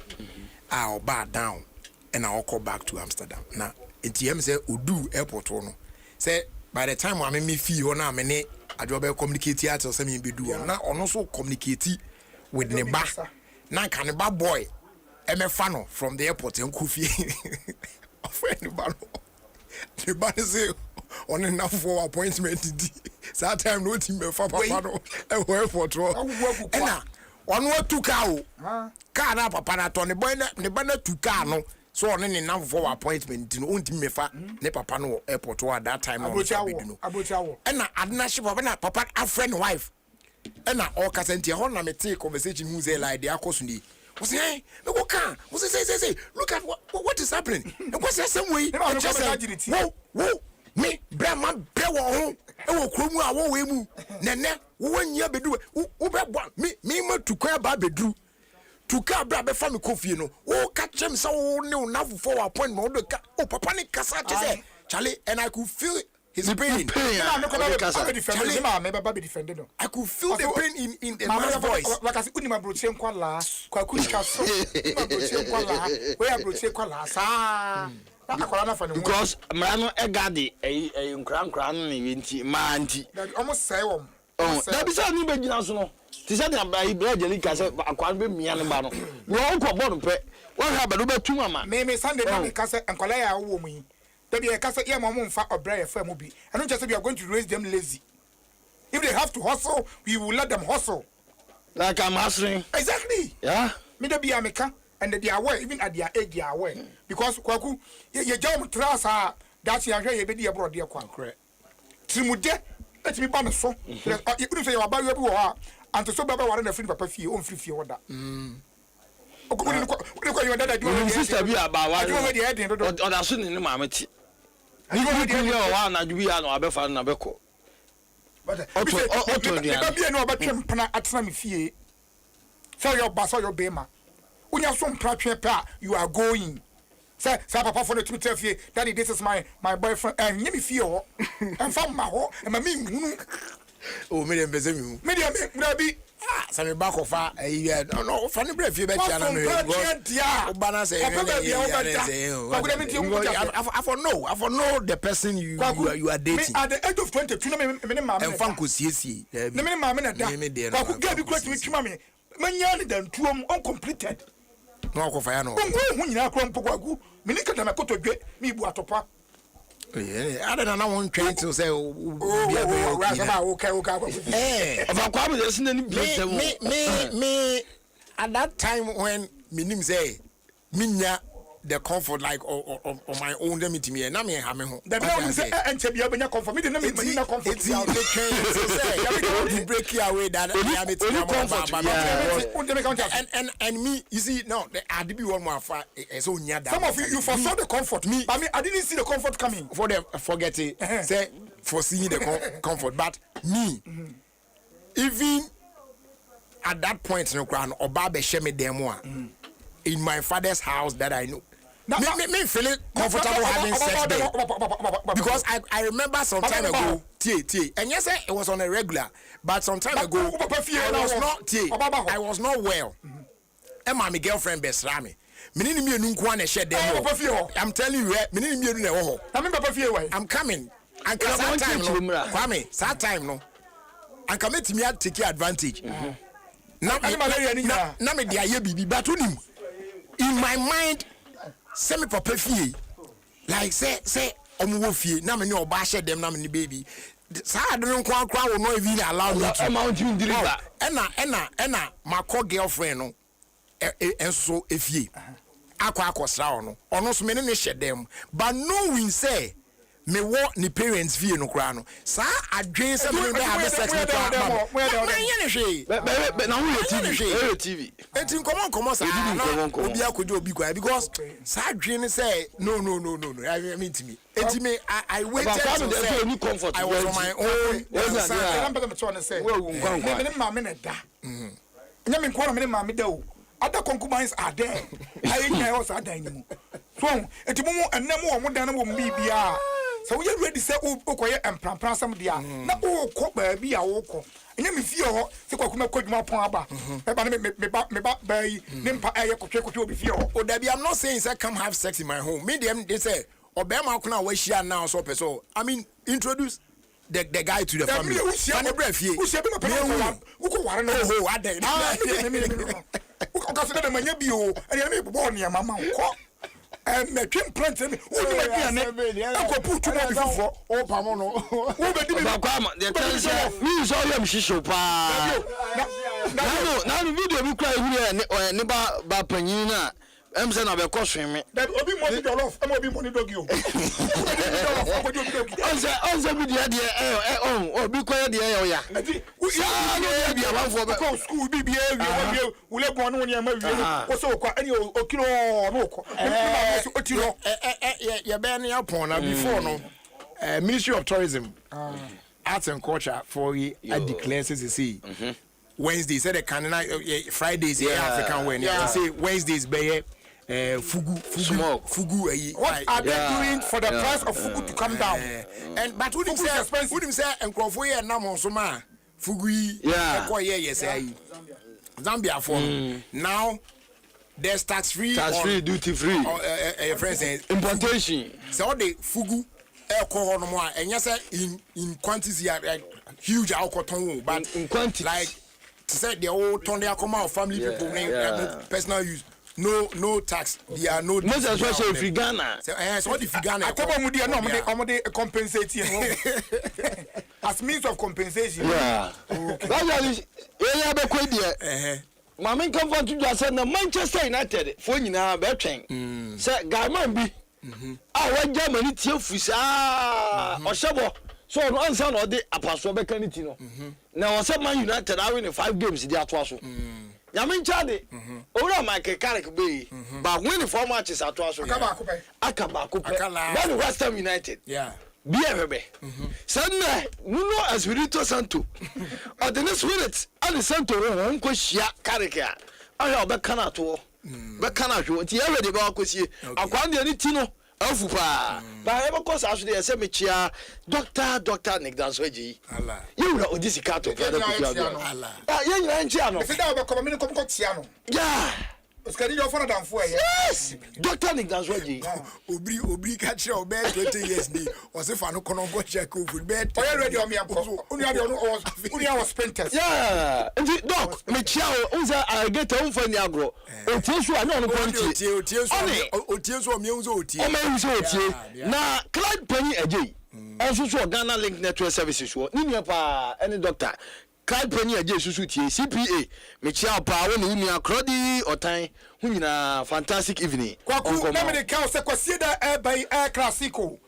oba down and I call back to Amsterdam na etiem say odu airport no say by the time I me fee ho na me ne ajobe communicate at so me be do na ono so communicate with neba na kan ba boy emefano from the airport en kufie friend ba no the ba say on enough for appointment di that time no team be fa papa no e airport ro na ono atuka o car na papa na to ne boy ne ba na tuka no so on ne na for appointment no on team me fa ne papa no airport at that time no abochawo na adna she papa na papa a friend wife na all kasenti ho na me take conversation who say like they akoso ni was say me go can was say look at what is happening and what's the same way whoa me brama brewo ho e wo kromu a wo we mu nene wo nya bedu wo be bo me ma tukwa ba bedru tuka bra be fa me kofie no wo ka chem say wo ne na for appointment wo ka o papa ne kasa che say Charlie and I could feel his pain. I could feel the pain in the man's voice. Like I said, Unima Bruce Kwala, Kwakuka, where Bruce Kwala, because Mano Egadi, a crown in Manti. Almost say, oh, that is only by National. This is not by Belgica, I can't be me and Mano. We all go bottom pay. What happened about 2 mama? Maybe Sunday, Casa and Colaya woman. There be a casa here, Mamma, or Brian Famobi. I don't just say we are going to raise them lazy. If they have to hustle, we will let them hustle. Like I'm hustling. Exactly. Yeah. Me be America, and they are aware, even at their age, they are aware. Because Kwaku, your job trasa, that's your very baby abroad, dear Kwan. Correct. Trimude, let me ban so. You couldn't say about your and to so baba one the free papa fee, own free order. Sister be about what or that's in the mammoth. You one and we are no abefa na beko. But be no about him at some fee. So your boss or your bema. When you are some pa, you are going. Say, papa for the Twitter fee, daddy, this is my boyfriend, and you me feel and from my home, and my mean. Oh, medium bezemu. Medium, maybe. Some back of no funny breath you bet you I for know the person you are dating at the age of 22 and Funkus uncompleted. No fire no. I don't know one trying to say me at that time when minim say minya the comfort like on my own them to me na me ha me ho the be say enche bia benya comfort me dey na me na comfort it's the say you break your way that and me you see no I be one more far so nya that some of you foresaw the comfort me but me I didn't see the comfort coming for them forget it say foreseeing the comfort but me even at that point no crown oba be share me dem in my father's house that I know. Me feeling comfortable having sex there. Because I remember some time ago, and yes, it was on a regular, but some time ago, I was not well. And my girlfriend best rami. I'm telling you, I'm coming. And sad time no. And come to me to take advantage. Now me dia bibi but in my mind semi papa fie like say omo fie na me ne oba hye dem na me ne baby sa adon kwa wo no even allow me to amount you deliver ena my girlfriend no enso efie akosra ono so me ne hye dem but knowing say me what ni parents fie no kra no sa adwen se me be have sex with my na who TV etin komo sa obi akoje obi kwa because sa adwen say no I mean to me enti me I waited to say I was on my own I'm better to say me mama na da nya me nko me mama da o other concubines are there I nya was ada animu so enti mo enam o mo dan mo bibia so we ready say okoye empran sam dia na o ko ba bi a wo ko enya me fie ho se kwa kuma kodwuma pon aba e ba me ba yi ne mpa eye kotwe obi fie ho o da bi I'm not saying say come have sex in my home me them they say obema kuna we share now so person I mean introduce the guy to the family who share be no person who ko ware no oh I dey who ka se da manya bi o e me bo ne mama ko me twin plant me o ni ma diane ko putu mo bifo o pamo no wo be di ba kwa ma the tension we so yam shisho pa na video bi kwa ehuru ne ba panyin na em se na be ko sweme obi mo di jollof em obi mo ni dogi o on bi dia obi kwa dia ya ya bi amanfo be ko school bi e wi le bon no ni ama wi ko so kwa ani o kilo no ko o tiro ya be na pon na before no Ministry of Tourism Arts and Culture for a declare say Wednesday said the Canada Fridays African when say Wednesdays be fugu what are they doing for the price of fugu to come down and but wouldn't say enkrofo here na mo so ma fugu yi say Zambia for now there's tax free duty free friends importation so the fugu alcohol no more and yes in quantity like huge alcohol but in quantity like to say the whole turn their come out family people personal use no tax there are no most especially free Ghana so the free Ghana ataba mu dia no mo compensate as means of compensation that's area be ko dia mama come for to just na Manchester United for nyina be twen say Gaiman bi wa Germany tie fusa o shebo so no answer no de apaso be kaniti no na o say Man United are winning 5 games dey ato aso yamin chade ora Michael Carrick be but when the 4 matches ato aso akaba ko pe when West Ham United be everbe sanna nuno Espirito Santo or the next minute and Santo won ko hia Carrick a ayo be kana to be kana hwo ti every be akosie akwan de ni ti no afu pa ba e be ko sa so de se me chia Dr. Nick Dansoji Allah you na odisika to father kutia Allah ye nyina nchia no se da be ko me ni ko tia no Oscar you for them for yes Dr. Nick Dansoji obri ka kire o be 20 years ni o se fa no kono go check over be ready o me akọ uni was spenters doc me chia o unza I get on for ni agro o tie so ani on point o tie so me unza o tie o me unza o tie na Clyde Penny Ajay enso so Ghana Link Network Services wo ni pa any doctor card penny a Jesus with CPA, Michelle Power, Unia Crody or Time, who fantastic evening. Kwaku, let me count Sequacida Air by Air Classico.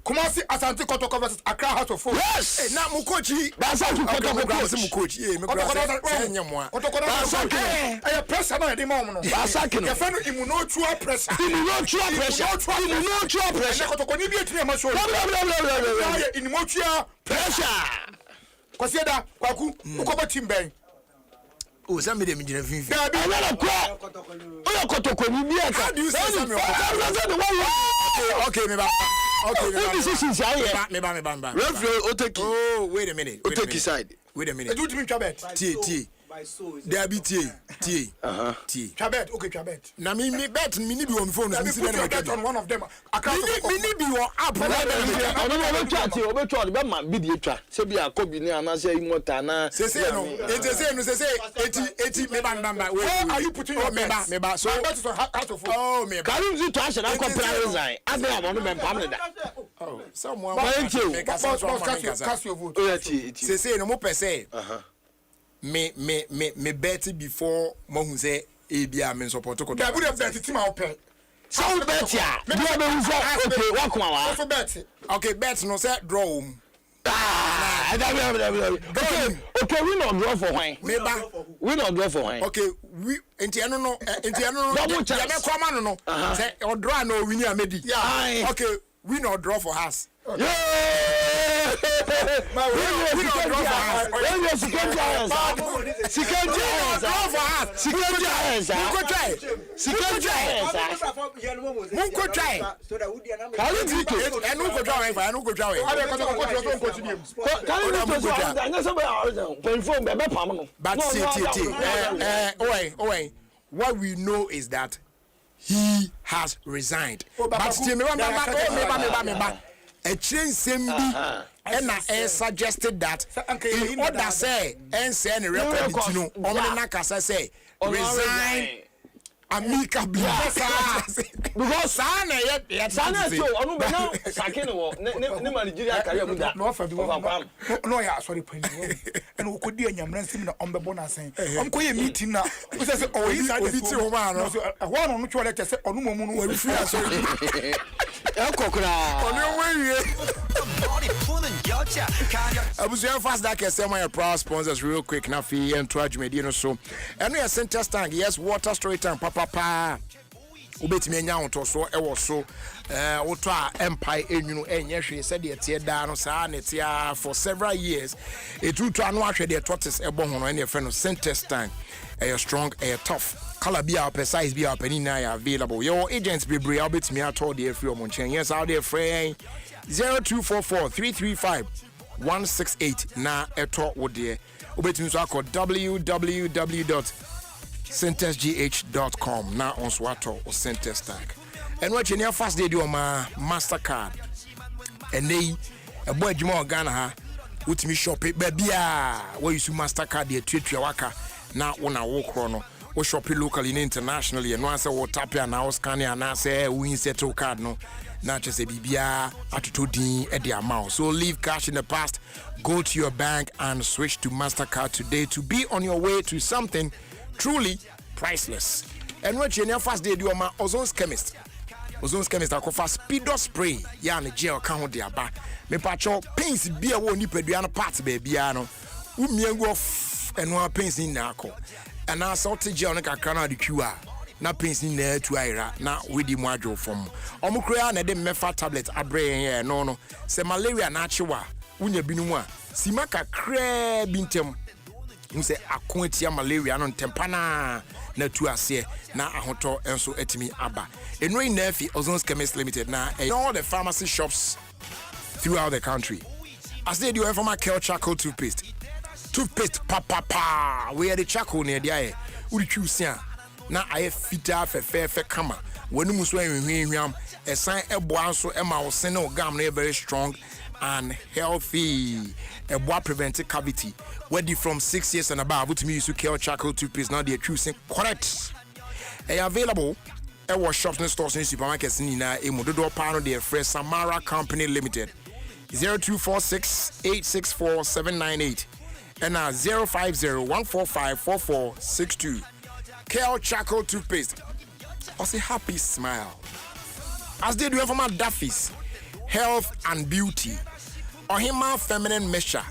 Kumasi Asante Kotoko versus Accra House of Folk. Yes! Na Mukochi, Basaku Mukochi, I pressure no the moment. Basaku. Your friend immunochua pressure. Immunochua pressure. Kotoko ni bi etime maso. Immunochua Pressure. Kwasieda Kwaku, ukoba team ben. Oh, some of them in Vivi. How do you say something? Okay, Referee, oh, wait a minute. Oteki side. Wait a minute. Do you mean Chabet? T. There be T. T. Chabet, okay, Chabet. Na me bet me ni bi on phone Let me put your bet on one of them. Me ni bi on app. Obetwa be ma bi di etwa. Se bi akobi ni anase imota na. Say no. Eti me ba. Where are you putting your bet? Me ba. So bet is on House of Folk. Oh, me. Karim zi to ashe na compare resign. Ade amonu me pam da. Oh, someone Cast your vote. Oh, yeah, say no mo pese. Me bet before mo hu say e bia me support ko. Da bu bet team a open. So bet ya. Do be hu say okay, wa kuma wa. So bet. Okay, bet no say draw. Okay, we not draw for when. We not draw for when. Okay, we enti eno no. Ya me kwama no. Say o draw no win ya medi. Yeah. Okay, we not draw for us. Yeah. We not draw for us. When you second giants. Munko try. What we know is that he has resigned. But still, a change sembi and suggested that in order say and say any record no omenakasa say resign amicably because sana yet sana so onu be na sakene wo ne Nigeria career mu da no no ya sorry pen and we could do anyamran sim na on be bonasen on ko ye meeting na we say oh he said obi ti ho ma no one on chole te say onu momu no we free so ekokra onu we Abusuan fast that can say my proud sponsors real quick na fi and to adwumadi no so eno ya center stand yes water storage tank papa ubetimi anya onto so e wo so woto a empire enwunu enye hwe se de tie da no saa ne tia for several years etutu anu ahwe de tortoise ebo ho no ene fe no center stand strong tough color be our size be our penny na available your agents be bre ubetimi ato de free omo chen yes out there free 0244 335 168 na eto wo de ubetimi so akọ www.centersgh.com na on swato or center stack and what you near fast day do my Mastercard and they a boy Juma Ghana ha utimi shop it bebia where you see Mastercard the treat waka na una walk chrono or shop it locally and internationally and once I tap ya now scan ya na say we settle card no na just a bibia atuto din e the amount so leave cash in the past, go to your bank and switch to Mastercard today to be on your way to something truly priceless. And what you near fast day do my Ozon's chemist akofa speedo spray ya na gel kan ho de aba me pacho paints bia wo ni padua no part ba bia no umiengo eno paints ni na akọ ana salt gel no kakra na de twa na paints ni na tu aira na wedi mu adwo fom omukura na de mefa tablet abre yen no se malaria na achewa unya binu a sima kakra bintem nse akoatia malaria no ntempana na tu ase na ahoto enso etimi aba eno ina fi Ozon's Chemist Limited na all the pharmacy shops throughout the country as they do from my Kel charcoal toothpaste pa where the charcoal near the eye uri chusia na aye fita fe kama wonu muso enhwehwam esan eboa so ema wo se na gam na very strong and healthy. A boy preventive cavity. Ready from 6 years and above. With me, use Kel charcoal toothpaste. Now they're choosing correct. They are available at our shops and stores in supermarkets. Nina, a Mododo Pano, their fresh Samara Company Limited. 0246 864 798 and 050-145-4462. Kale Charcoal Toothpaste. Also happy smile. As they do have my Duffy's Health and Beauty. Or him feminine measure.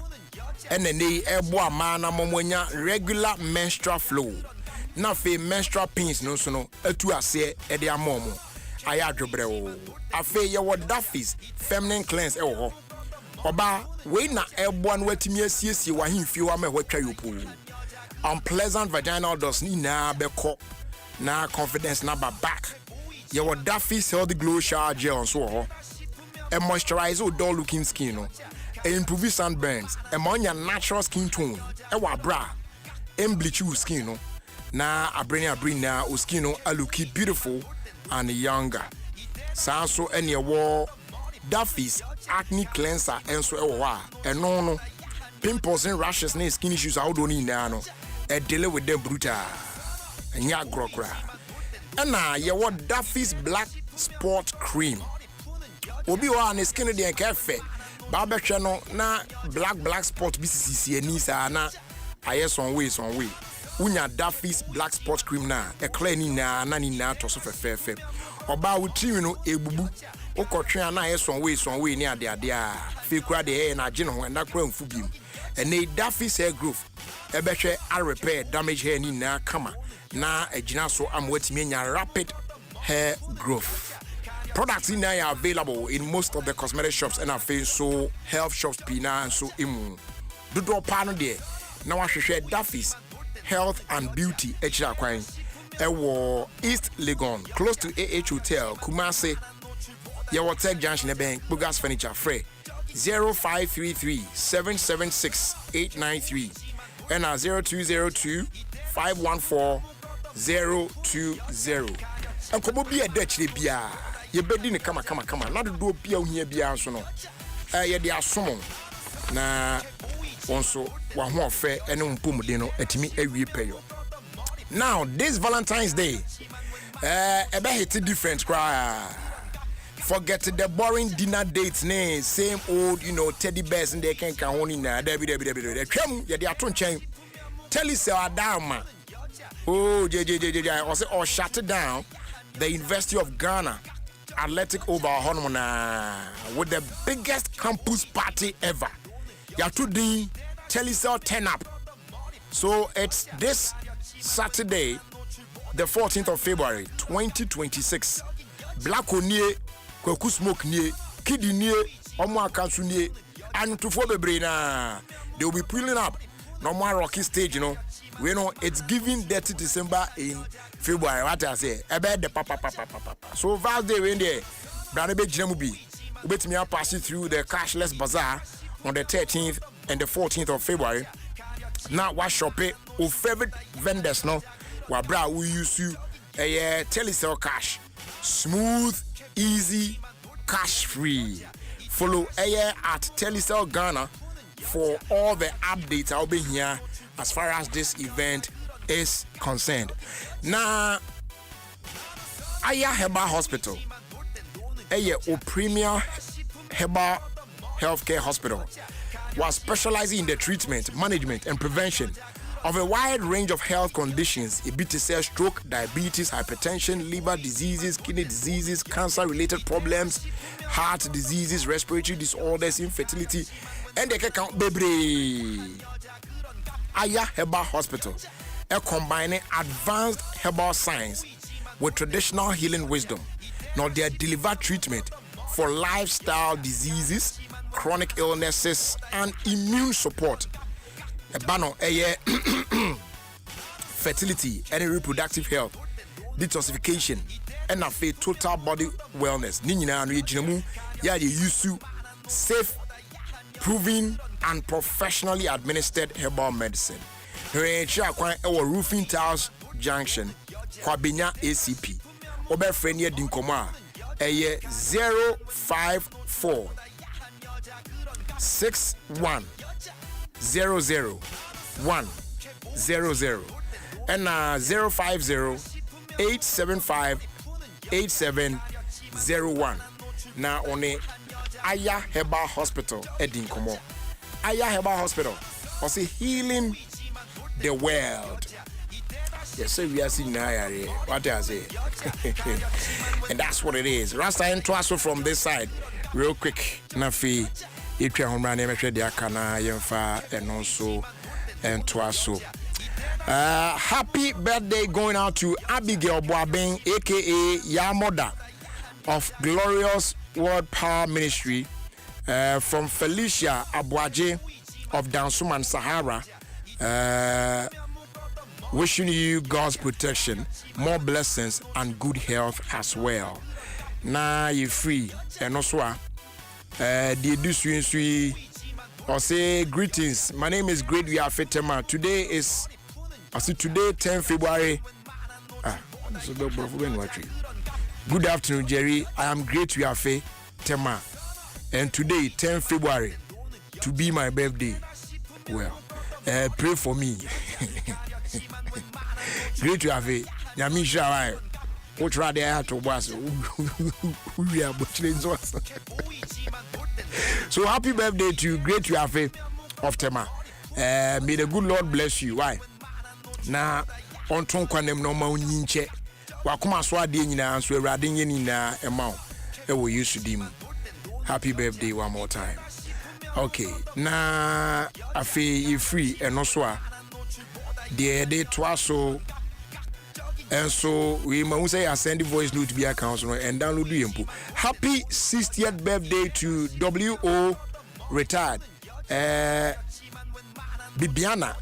And then they ebo mana momwenya regular menstrual flow. Na fe menstrual pins no so no etu ase e de amomo. Aya dwobre o. Afe ye wo Duffy's feminine cleanse e wo ho. Oba we na ebo an watimi asiesie wa himfie wa ma hwatwa yopo. Unpleasant vaginal dust ni na beko na confidence na back. Ye wo Duffy's healthy glow shower gel so ho. A moisturize o dull looking skin no. A improve sunburns. A monya natural skin tone. A wa bra. Bleach your skin no. Na bring na o skin no a look beautiful and younger. So any war Duffy's acne cleanser and so and no pimples and rashes and skin issues out don't need no. A deal with them brutal and ya grokra. And now you want Duffy's black spot cream. Obi wa ne skin de cafe. Baba channel na black spot BCC ni sa na aye some way. Unya Duffy's black spot cream na e clear ni na ni na to so fefe. Oba wutiri no ebubu. Okotwe na aye some way ni ade a. Fe kura de hair na age no ho na kura mfu bim. Ene Duffy's hair growth e behwe a repair damage hair ni na kama na agina so am wetimi nya rapid hair growth. Products in there are available in most of the cosmetic shops and so health shops pina and so imu. Dodo pano there. Now I share Duffy's Health and Beauty Extra Quine. Ewo East Legon, close to AH Hotel, Kumasi. Yawa Tech Junction Bank, Bugas Furniture Frey 0533-776-893 and 0202-514-020. And come be a Dutch bia. Ye bedi ne kama na do bia ohia bia so no ye de asomo na wonso wa ho ofe ene mpomde no atimi awie peyo. Now this Valentine's Day ebe hit different cry. Forget the boring dinner dates name same old teddy bears and they can honi na debi twam ye de ato nchen tell you say Adom or shut down the University of Ghana Athletic over Hormona with the biggest campus party ever. Yatudi Telecel 10 up. So it's this Saturday, the 14th of February 2026. Black Onie, Koku Smoke Nie, Kidi Nie, Omwa Kansu Nie, and to Fobebrina. They will be pulling up no more rocky stage, We know it's giving 30 December in February. What I say? About the papa. So Val Day when there, Branabe Jemubi, wait me up passing through the cashless bazaar on the 13th and the 14th of February. Now what shop it or favorite vendors no? What bra we use you a Telecel cash, smooth, easy, cash free. Follow at Telecel Ghana for all the updates. I'll be here as far as this event is concerned. Now, Aya Heba Hospital, a premier Heba Healthcare Hospital, was specializing in the treatment, management, and prevention of a wide range of health conditions, EBTC, stroke, diabetes, hypertension, liver diseases, kidney diseases, cancer-related problems, heart diseases, respiratory disorders, infertility, and they can count baby. Aya Heba Hospital, combining advanced herbal science with traditional healing wisdom. Now they deliver treatment for lifestyle diseases, chronic illnesses, and immune support. Fertility and reproductive health, detoxification, and a total body wellness. Nina and Reginemu, ya use safe, proven, and professionally administered herbal medicine. Roofing Tiles Junction, Kwabinya ACP. Ober Frenia Dinkoma, 054 61 00 100 and 050 875 8701. Now on a Aya Heba Hospital, Edinkomo. Aya Heba Hospital, or say healing the world. Yes, sir, we are seeing here. What I say? And that's what it is. Rasta and Twaso from this side, real quick. Nafi, if you're home running, make sure they are kana yemfa and also and Twaso. Happy birthday going out to Abigail Boabeng, aka Yamoda of Glorious World Power Ministry, from Felicia Abuaje of Dansuman Sahara. Wishing you God's protection, more blessings, and good health as well. Now you're free, and also, or say greetings. My name is Great Wiafetema. Today is, today 10 February. Good afternoon, Jerry. I am Great Wiafetema, and today 10 February to be my birthday. Well, pray for me. Great to have it. Yamisha, what try there to was we are butchering. So happy birthday to you, Great to have it of Tema. May the good Lord bless you. Why? Now, on Tonquanem no more ninche. Wakuma swadi in a so rading in a amount. It will use to dim. Happy birthday one more time. Okay, now I feel you free and also. The day Twaso, and so we must say I send the voice note to be a council and download the input. Happy 60th birthday to WO retired Bibiana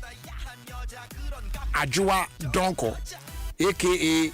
Ajua Donko, aka